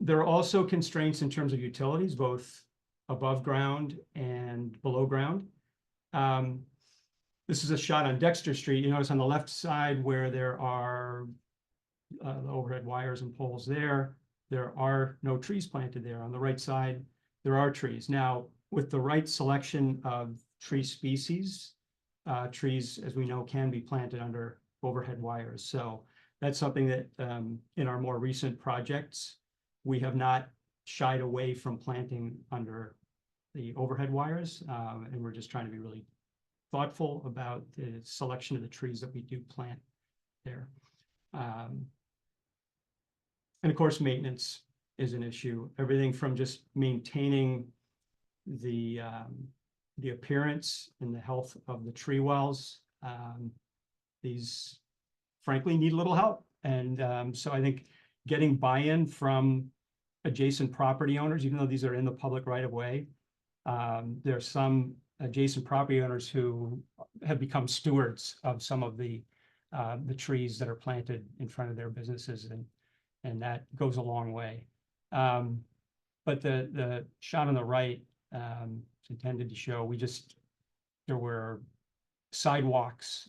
S3: There are also constraints in terms of utilities, both above ground and below ground. This is a shot on Dexter Street. You notice on the left side where there are the overhead wires and poles there are no trees planted there. On the right side, there are trees. Now, with the right selection of tree species, trees, as we know, can be planted under overhead wires. So that's something that in our more recent projects, we have not shied away from planting under the overhead wires. And we're just trying to be really thoughtful about the selection of the trees that we do plant there. And of course, maintenance is an issue. Everything from just maintaining the appearance and the health of the tree wells. These frankly need a little help. And so I think getting buy-in from adjacent property owners, even though these are in the public right of way, there are some adjacent property owners who have become stewards of some of the trees that are planted in front of their businesses, and that goes a long way. But the shot on the right is intended to show there were sidewalks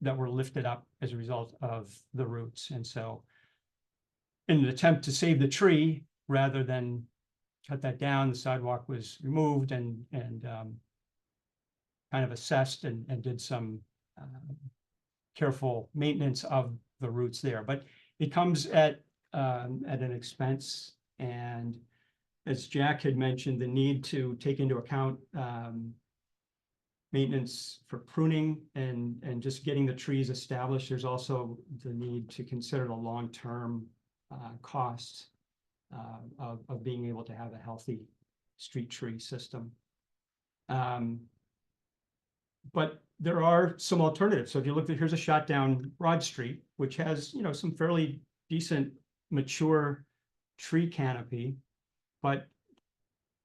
S3: that were lifted up as a result of the roots. And so in an attempt to save the tree, rather than cut that down, the sidewalk was removed and kind of assessed and did some careful maintenance of the roots there. But it comes at an expense. And as Jack had mentioned, the need to take into account maintenance for pruning and just getting the trees established. There's also the need to consider the long-term costs of being able to have a healthy street tree system. But there are some alternatives. So if you look at, here's a shot down Broad Street, which has, you know, some fairly decent mature tree canopy, but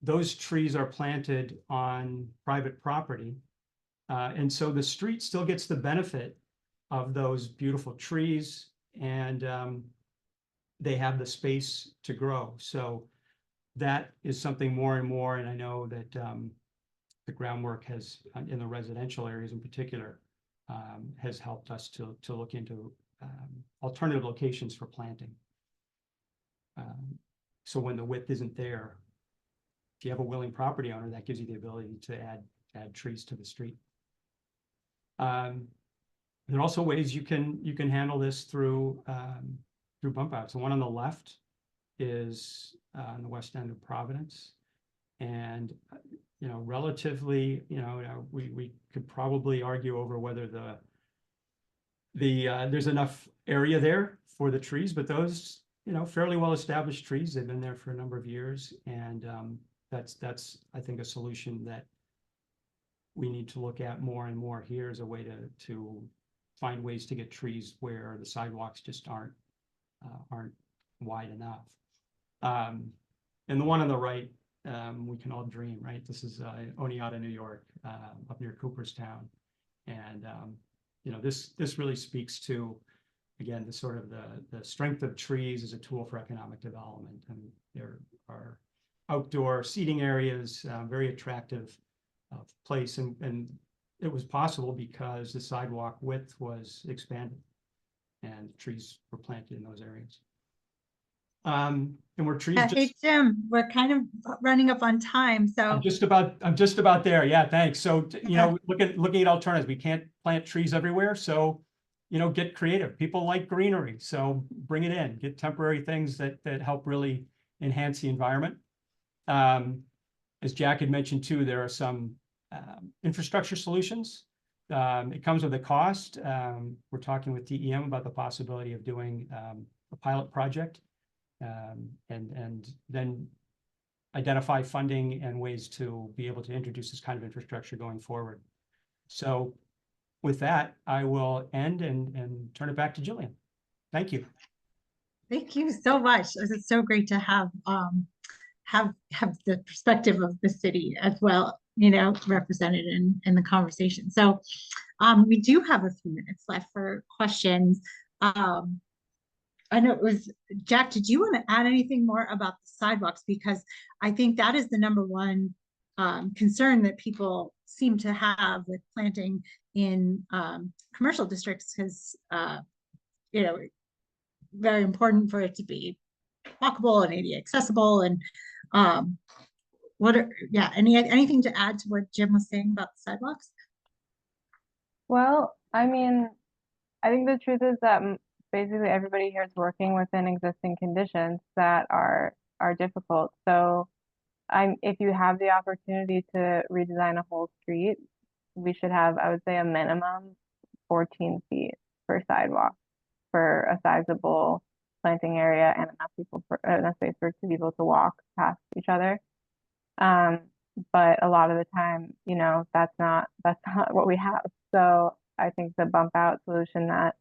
S3: those trees are planted on private property. And so the street still gets the benefit of those beautiful trees, and they have the space to grow. So that is something more and more, and I know that the groundwork has, in the residential areas in particular, has helped us to look into alternative locations for planting. So when the width isn't there, if you have a willing property owner, that gives you the ability to add trees to the street. There are also ways you can handle this through bump outs. The one on the left is on the west end of Providence, and you know, relatively, you know, we could probably argue over whether there's enough area there for the trees, but those, you know, fairly well established trees, they've been there for a number of years, and that's I think a solution that we need to look at more and more here as a way to find ways to get trees where the sidewalks just aren't wide enough. And the one on the right, we can all dream, right? This is Oneonta, New York, up near Cooperstown. And you know, this really speaks to, again, the sort of the strength of trees as a tool for economic development. And there are outdoor seating areas, very attractive place, and it was possible because the sidewalk width was expanded and trees were planted in those areas. And we're trees
S1: Yeah,
S3: just,
S1: hey, Jim, we're kind of running up on time, so
S3: I'm just about there. Yeah, thanks. So, you
S1: Yeah.
S3: know, looking at alternatives, we can't plant trees everywhere. So, you know, get creative. People like greenery, so bring it in, get temporary things that help really enhance the environment. As Jack had mentioned too, there are some infrastructure solutions. It comes with a cost. We're talking with DEM about the possibility of doing a pilot project, and then identify funding and ways to be able to introduce this kind of infrastructure going forward. So with that, I will end and turn it back to Jillian. Thank you.
S1: thank you so much. It's so great to have the perspective of the city as well, you know, represented in the conversation. So we do have a few minutes left for questions. I know it was Jack, did you want to add anything more about the sidewalks? Because I think that is the number one concern that people seem to have with planting in commercial districts, because you know, very important for it to be walkable and ADA accessible. And anything to add to what Jim was saying about the sidewalks?
S2: Well, I mean, I think the truth is that basically everybody here is working within existing conditions that are difficult. So if you have the opportunity to redesign a whole street, we should have, I would say, a minimum 14 feet per sidewalk for a sizable planting area and enough space for two people to walk past each other. But a lot of the time, you know, that's not what we have. So I think the bump out solution that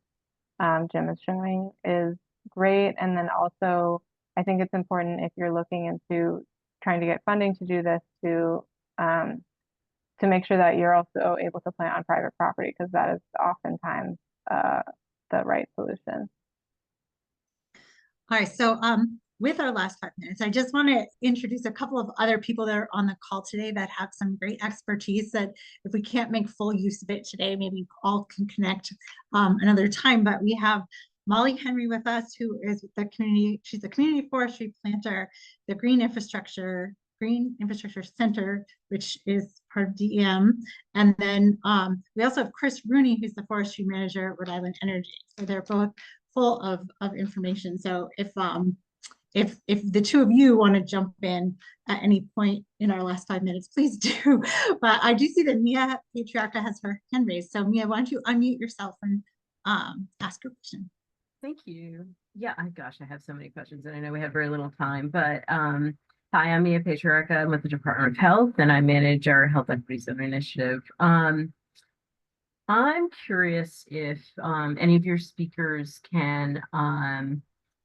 S2: Jim is showing is great. And then also, I think it's important, if you're looking into trying to get funding to do this, to make sure that you're also able to plant on private property, because that is oftentimes the right solution.
S1: All right, so with our last 5 minutes, I just want to introduce a couple of other people that are on the call today that have some great expertise that if we can't make full use of it today, maybe all can connect another time. But we have Molly Henry with us, who is the community, she's a community forestry planter, the Green Infrastructure Center, which is part of DEM. And then we also have Chris Rooney, who's the forestry manager at Rhode Island Energy. So they're both full of information. So if the two of you want to jump in at any point in our last 5 minutes, please do. But I do see that Mia Patriarca has her hand raised. So Mia, why don't you unmute yourself and ask your question?
S4: Thank you. Yeah, gosh, I have so many questions, and I know we have very little time, but hi, I'm Mia Patriarca. I'm with the Department of Health, and I manage our Health Equity Zone Initiative. I'm curious if any of your speakers can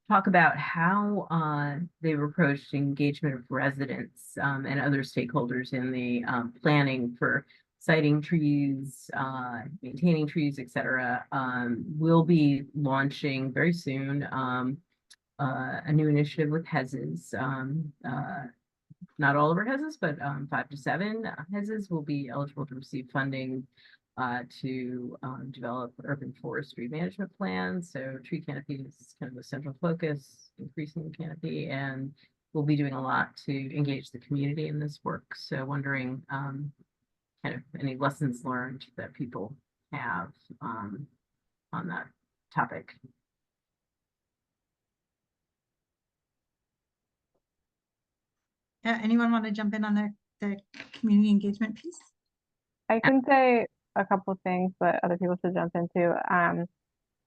S4: talk about how they've approached engagement of residents and other stakeholders in the planning for siting trees, maintaining trees, etc. We'll be launching very soon a new initiative with HESs. Not all of our HESs, but 5 to 7 HESs will be eligible to receive funding to develop urban forestry management plans. So tree canopy is kind of the central focus, increasing the canopy, and we'll be doing a lot to engage the community in this work. So wondering kind of any lessons learned that people have on that topic.
S1: Anyone want to jump in on the community engagement piece?
S2: I can say a couple of things, but other people should jump in too.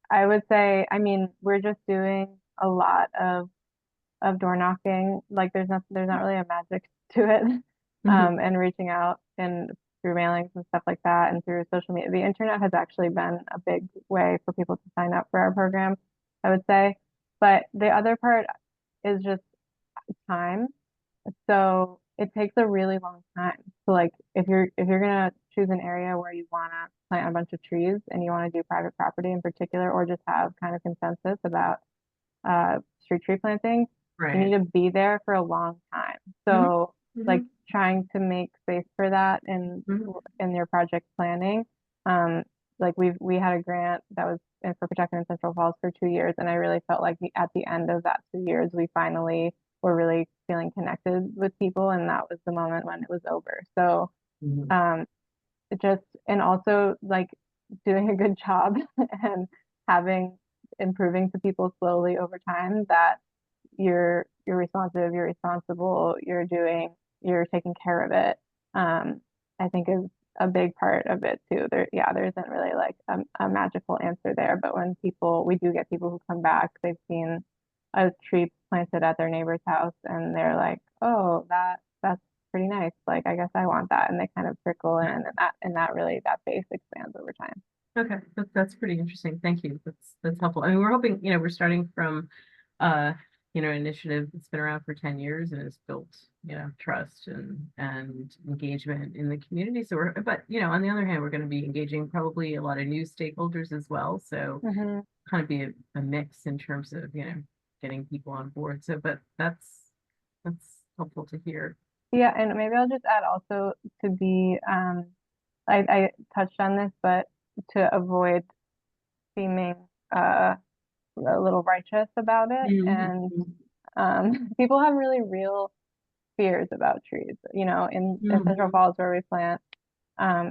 S2: I would say, I mean, we're just doing a lot of door knocking. Like there's not really a magic to it. And reaching out and through mailings and stuff like that, and through social media. The internet has actually been a big way for people to sign up for our program, I would say. But the other part is just time. So it takes a really long time. So like if you're gonna choose an area where you wanna plant a bunch of trees and you want to do private property in particular, or just have kind of consensus about street tree planting, you need to be there for a long time. So like trying to make space for that in your project planning like we had a grant that was for protection in Central Falls for 2 years, and I really felt like at the end of that 2 years, we finally were really feeling connected with people, and that was the moment when it was over. So and also like doing a good job and improving to people slowly over time that you're responsive, you're responsible, you're taking care of it. I think is a big part of it too. There isn't really like a magical answer there, but when we do get people who come back, they've seen a tree planted at their neighbor's house and they're like, oh, that's pretty nice. Like, I guess I want that. And they kind of trickle in, and that base expands over time.
S4: Okay, that's pretty interesting. Thank you. That's helpful. I mean, we're hoping, we're starting from an initiative that's been around for 10 years and has built, trust and engagement in the community. So but on the other hand, we're going to be engaging probably a lot of new stakeholders as well. So kind of be a mix in terms of, getting people on board. So, but that's helpful to hear.
S2: Yeah, and maybe I'll just add also to be, I touched on this, but to avoid seeming a little righteous about it. And people have really real fears about trees. In Central Falls where we plant,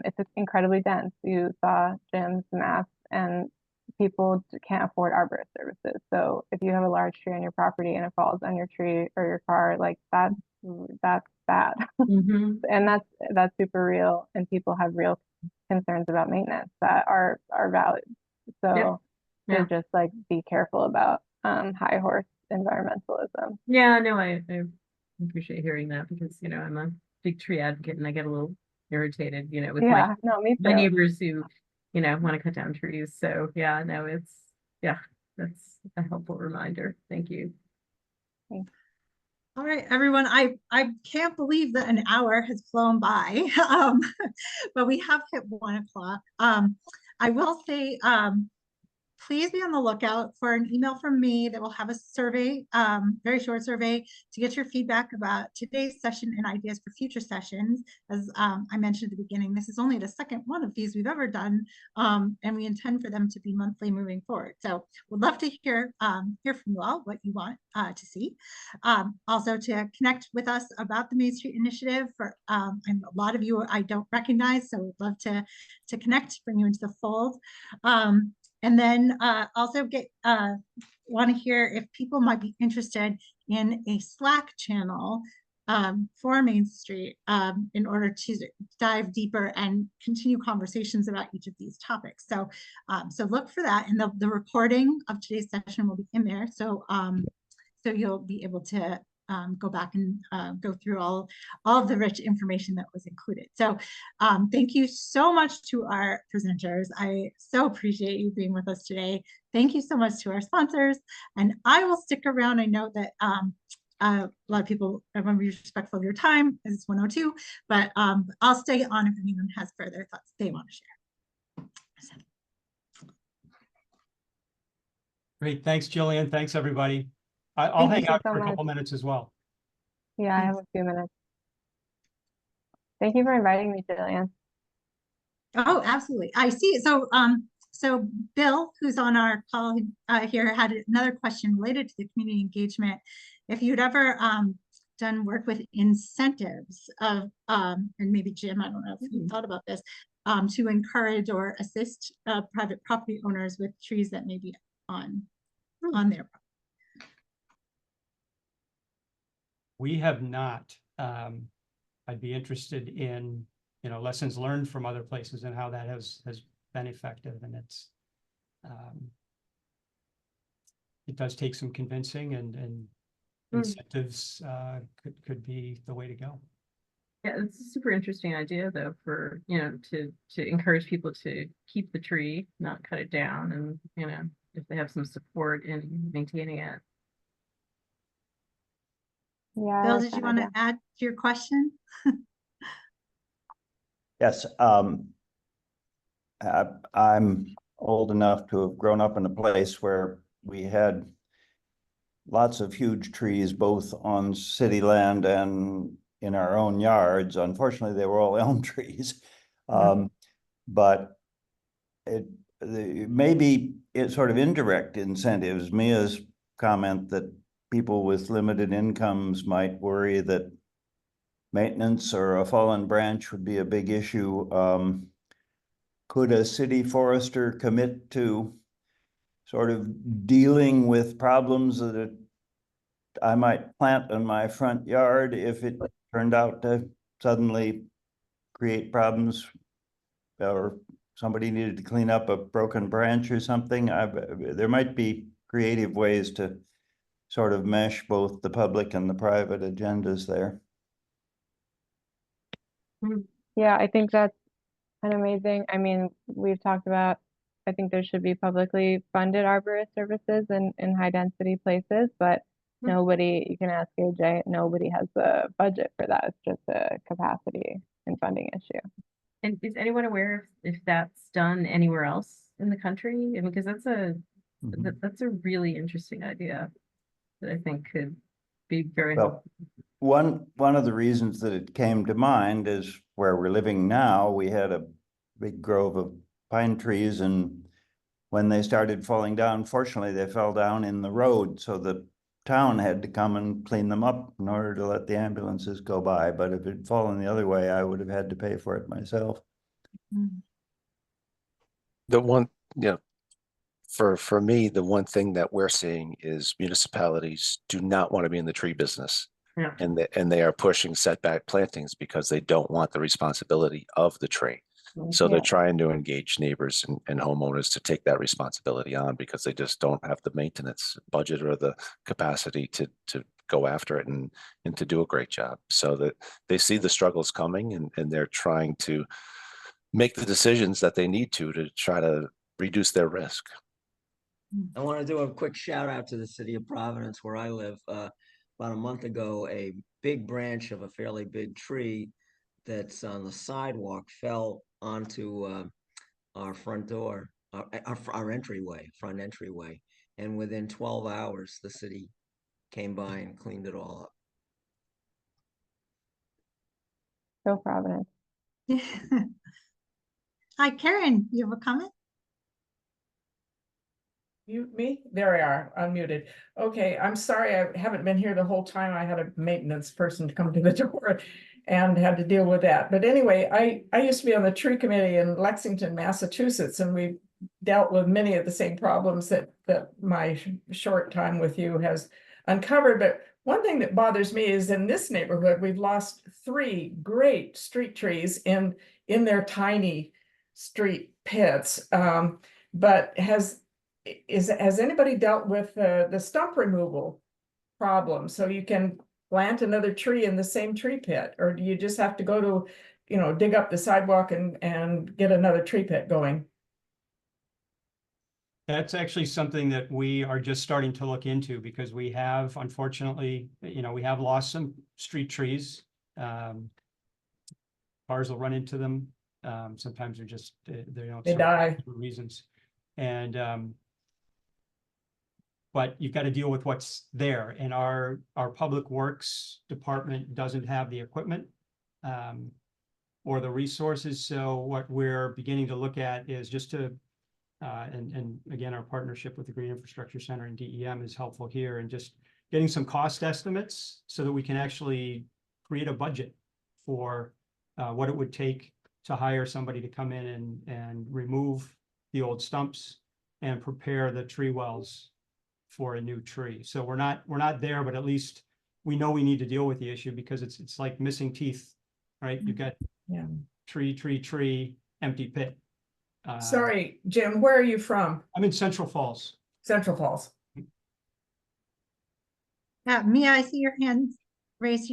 S2: it's incredibly dense. You saw Jim's maps, and people can't afford arborist services. So if you have a large tree on your property and it falls on your tree or your car, like that's bad. And that's super real, and people have real concerns about maintenance that are valid. So to just like be careful about high horse environmentalism.
S4: Yeah, no, I appreciate hearing that, because I'm a big tree advocate and I get a little irritated, with
S2: me
S4: my
S2: too.
S4: neighbors who want to cut down trees. So that's a helpful reminder. Thank you.
S2: Thanks.
S1: All right, everyone, I can't believe that an hour has flown by, but we have hit 1 o'clock. I will say, please be on the lookout for an email from me that will have a survey, very short survey, to get your feedback about today's session and ideas for future sessions. As I mentioned at the beginning, this is only the second one of these we've ever done, and we intend for them to be monthly moving forward. So we'd love to hear from you all what you want to see. Also to connect with us about the Main Street Initiative. And a lot of you I don't recognize, so we'd love to connect, bring you into the fold. And then also want to hear if people might be interested in a Slack channel for Main Street in order to dive deeper and continue conversations about each of these topics. So look for that, and the recording of today's session will be in there. So you'll be able to go back and go through all of the rich information that was included. So thank you so much to our presenters. I so appreciate you being with us today. Thank you so much to our sponsors, and I will stick around. I know that a lot of people, I want to be respectful of your time, as it's 1:02, but I'll stay on if anyone has further thoughts they want to share. So.
S3: Great, thanks, Jillian. Thanks, everybody. I'll hang out for a couple minutes as well.
S2: Yeah, I have a few minutes. Thank you for inviting me, Jillian.
S1: Oh, absolutely. I see. So Bill, who's on our call here, had another question related to the community engagement. If you'd ever done work with incentives of, and maybe Jim, I don't know if you thought about this, to encourage or assist private property owners with trees that may be on their property.
S3: We have not. I'd be interested in, lessons learned from other places and how that has been effective. And it does take some convincing, and incentives could be the way to go.
S4: Yeah, it's a super interesting idea, though, for to encourage people to keep the tree, not cut it down, and if they have some support in maintaining it.
S2: Yeah.
S1: Bill, did you want to add to your question?
S5: Yes. I'm old enough to have grown up in a place where we had lots of huge trees, both on city land and in our own yards. Unfortunately, they were all elm trees. But maybe it's sort of indirect incentives. Mia's comment that people with limited incomes might worry that maintenance or a fallen branch would be a big issue. Could a city forester commit to sort of dealing with problems that I might plant in my front yard if it turned out to suddenly create problems, or somebody needed to clean up a broken branch or something? There might be creative ways to sort of mesh both the public and the private agendas there.
S2: Yeah, I think that's an amazing, I mean, we've talked about, I think there should be publicly funded arborist services in high density places, but nobody, you can ask AJ, nobody has the budget for that. It's just a capacity and funding issue.
S4: And is anyone aware if that's done anywhere else in the country? I mean, because that's that's a really interesting idea that I think could be very
S5: Well,
S4: helpful.
S5: one of the reasons that it came to mind is where we're living now. We had a big grove of pine trees, and when they started falling down, fortunately, they fell down in the road, so the town had to come and clean them up in order to let the ambulances go by. But if it had fallen the other way, I would have had to pay for it myself.
S6: The one, you know, for me, the one thing that we're seeing is municipalities do not want to be in the tree business.
S4: Yeah.
S6: And they are pushing setback plantings because they don't want the responsibility of the tree. So they're trying to engage neighbors and homeowners to take that responsibility on, because they just don't have the maintenance budget or the capacity to go after it and to do a great job. So that they see the struggles coming, and they're trying to make the decisions that they need to try to reduce their risk.
S7: I want to do a quick shout out to the city of Providence, where I live. About a month ago, a big branch of a fairly big tree that's on the sidewalk fell onto our front door, our front entryway. And within 12 hours, the city came by and cleaned it all up.
S2: So Providence.
S1: Hi, Karen, you have a comment?
S8: Mute me? There we are, unmuted. Okay, I'm sorry, I haven't been here the whole time. I had a maintenance person to come to the door and had to deal with that. But anyway, I used to be on the tree committee in Lexington, Massachusetts, and we dealt with many of the same problems that my short time with you has uncovered. But one thing that bothers me is in this neighborhood, we've lost 3 great street trees in their tiny street pits. But has anybody dealt with the stump removal problem? So you can plant another tree in the same tree pit, or do you just have to go to, dig up the sidewalk and get another tree pit going?
S3: That's actually something that we are just starting to look into, because we have, unfortunately, we have lost some street trees. Cars will run into them. Sometimes they're just,
S8: They die
S3: for reasons. And, but you've got to deal with what's there, and our public works department doesn't have the equipment or the resources. So what we're beginning to look at is just to and again, our partnership with the Green Infrastructure Center and DEM is helpful here, and just getting some cost estimates so that we can actually create a budget for what it would take to hire somebody to come in and remove the old stumps and prepare the tree wells for a new tree. So we're not there, but at least we know we need to deal with the issue, because it's like missing teeth, right? You've got tree, empty pit.
S8: Sorry, Jim, where are you from?
S3: I'm in Central Falls.
S8: Central Falls.
S1: Mia, I see your hand raised.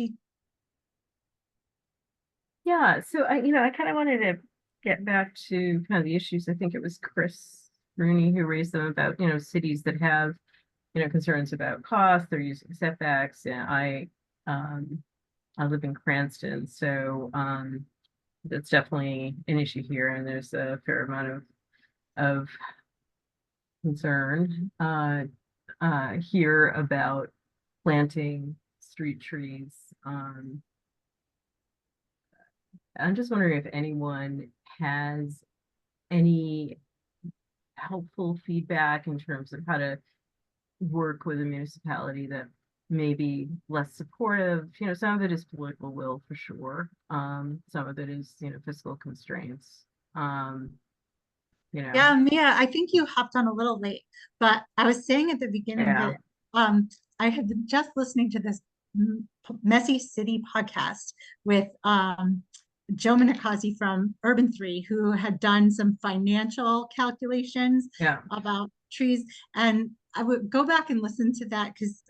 S4: Yeah, so I kind of wanted to get back to kind of the issues. I think it was Chris Rooney who raised them about, cities that have, concerns about cost, they're using setbacks. And I live in Cranston, so that's definitely an issue here, and there's a fair amount of concern here about planting street trees. I'm just wondering if anyone has any helpful feedback in terms of how to work with a municipality that may be less supportive? You know, some of it is political will for sure. Some of it is, you know, fiscal constraints. You know.
S1: Yeah, Mia, I think you hopped on a little late, but I was saying at the beginning
S4: Yeah.
S1: that I had been just listening to this Messy City podcast with Joe Minicozzi from Urban 3, who had done some financial calculations
S4: Yeah.
S1: about trees. And I would go back and listen to that because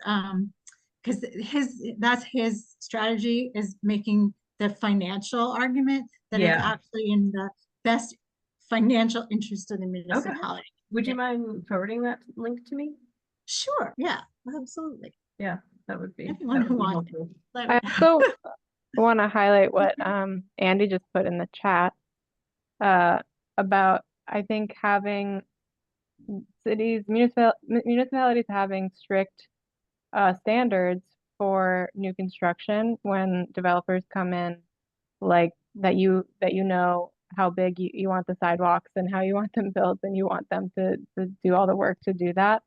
S1: that's his strategy, is making the financial argument that it's
S4: Yeah.
S1: actually in the best financial interest of the municipality.
S4: Would you mind forwarding that link to me?
S1: Sure, yeah, absolutely.
S4: Yeah, that would be
S1: Anyone who wants
S4: helpful.
S2: I also want to highlight what Andy just put in the chat about, I think, having municipalities having strict standards for new construction when developers come in, like that you know how big you want the sidewalks and how you want them built, and you want them to do all the work to do that.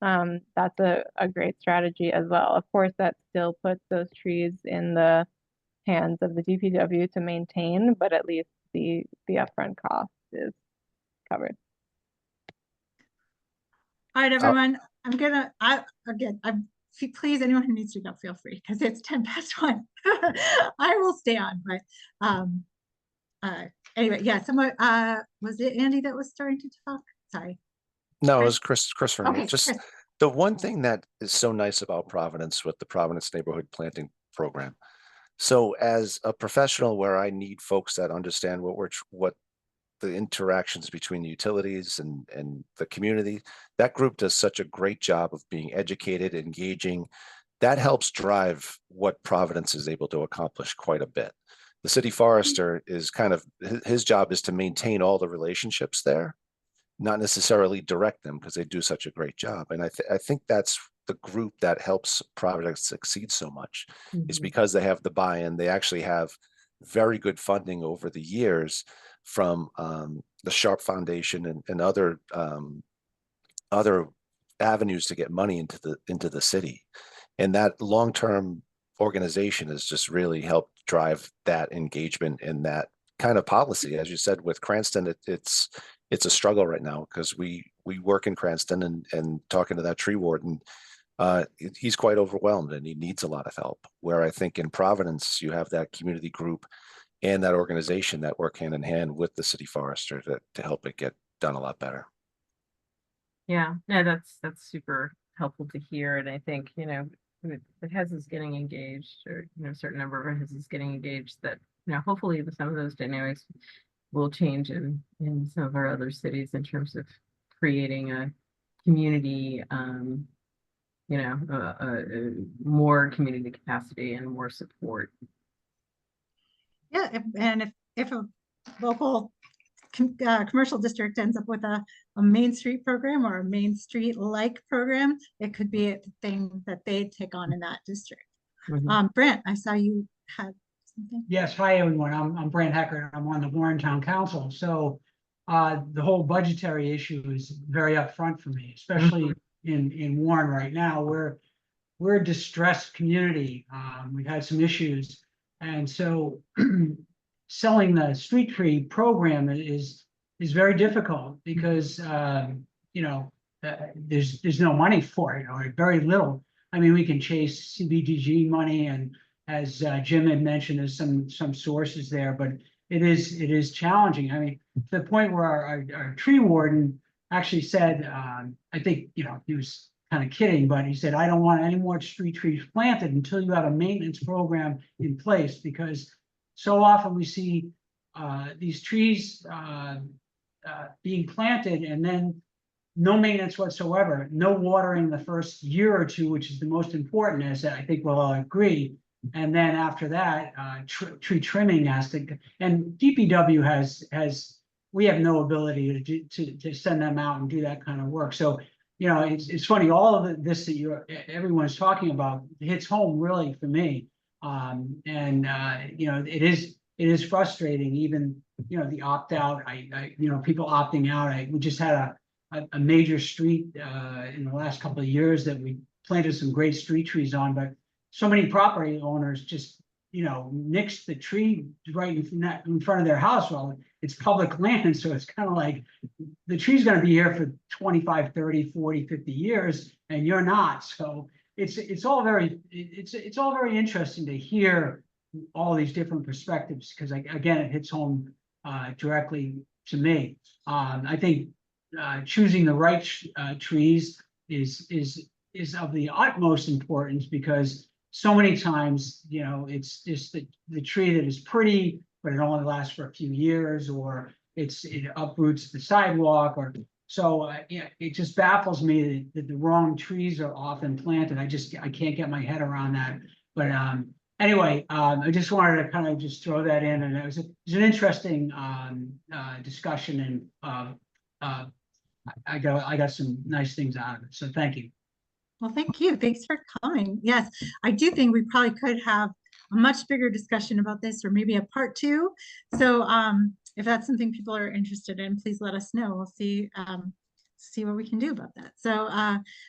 S2: That's a great strategy as well. Of course, that still puts those trees in the hands of the DPW to maintain, but at least the upfront cost is covered.
S1: All right, everyone, please, anyone who needs to go, feel free, because it's 1:10. I will stay on, but anyway, yeah, someone, was it Andy that was starting to talk? Sorry.
S6: No, it was Chris for me.
S1: Okay,
S6: Just
S1: Chris.
S6: the one thing that is so nice about Providence with the Providence Neighborhood Planting Program. So as a professional where I need folks that understand what the interactions between the utilities and the community, that group does such a great job of being educated, engaging. That helps drive what Providence is able to accomplish quite a bit. The city forester is kind of, his job is to maintain all the relationships there, not necessarily direct them, because they do such a great job. And I think that's the group that helps Providence succeed so much, is because they have the buy-in. They actually have very good funding over the years from the Sharp Foundation and other avenues to get money into the city. And that long-term organization has just really helped drive that engagement and that kind of policy. As you said, with Cranston, it's a struggle right now because we work in Cranston, and talking to that tree warden, he's quite overwhelmed and he needs a lot of help. Where I think in Providence, you have that community group and that organization that work hand in hand with the city forester to help it get done a lot better.
S4: Yeah, no, that's super helpful to hear. And I think, you know, the heads is getting engaged, or, you know, a certain number of our heads is getting engaged, that, you know, hopefully some of those dynamics will change in some of our other cities in terms of creating a community, you know, more community capacity and more support.
S1: Yeah, if a local commercial district ends up with a Main Street program or a Main Street like program, it could be a thing that they take on in that district. Brent, I saw you had something.
S9: Yes, hi everyone. I'm Brent Hecker. I'm on the Warren Town Council. So the whole budgetary issue is very upfront for me, especially in Warren right now. We're a distressed community. We've had some issues, and so selling the street tree program is very difficult because you know, there's no money for it, or very little. I mean, we can chase CBDG money, and as Jim had mentioned, there's some sources there, but it is challenging. I mean, to the point where our tree warden actually said, I think, you know, he was kind of kidding, but he said, I don't want any more street trees planted until you have a maintenance program in place, because so often we see these trees being planted and then no maintenance whatsoever, no watering the first year or two, which is the most important, as I think we'll all agree. And then after that, tree trimming has to, and DPW we have no ability to send them out and do that kind of work. So, you know, it's funny, all of this that everyone's talking about hits home really for me. You know, it is frustrating, even, you know, the opt out, you know, people opting out. We just had a major street in the last couple of years that we planted some great street trees on, but so many property owners just, you know, nix the tree right in front of their house. Well, it's public land, so it's kind of like the tree's going to be here for 25, 30, 40, 50 years, and you're not. So it's all very interesting to hear all these different perspectives, because again, it hits home directly to me. I think choosing the right trees is of the utmost importance, because so many times, you know, it's just the tree that is pretty, but it only lasts for a few years, or it uproots the sidewalk, or so. Yeah, it just baffles me that the wrong trees are often planted. I can't get my head around that. But anyway, I just wanted to kind of just throw that in, and it was an interesting discussion, and I got some nice things out of it. So thank you.
S1: Well, thank you. Thanks for coming. Yes, I do think we probably could have a much bigger discussion about this, or maybe a part 2. So if that's something people are interested in, please let us know. We'll see what we can do about that. So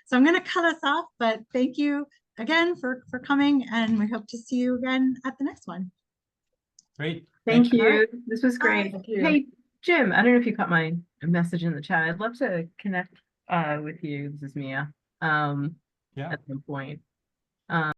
S1: so I'm going to cut us off, but thank you again for coming, and we hope to see you again at the next one.
S3: Great.
S4: Thank
S3: you.
S4: you. This was great.
S8: Thank you.
S4: Hey, Jim, I don't know if you caught my message in the chat. I'd love to connect with you. This is Mia.
S3: Yeah.
S4: At some point.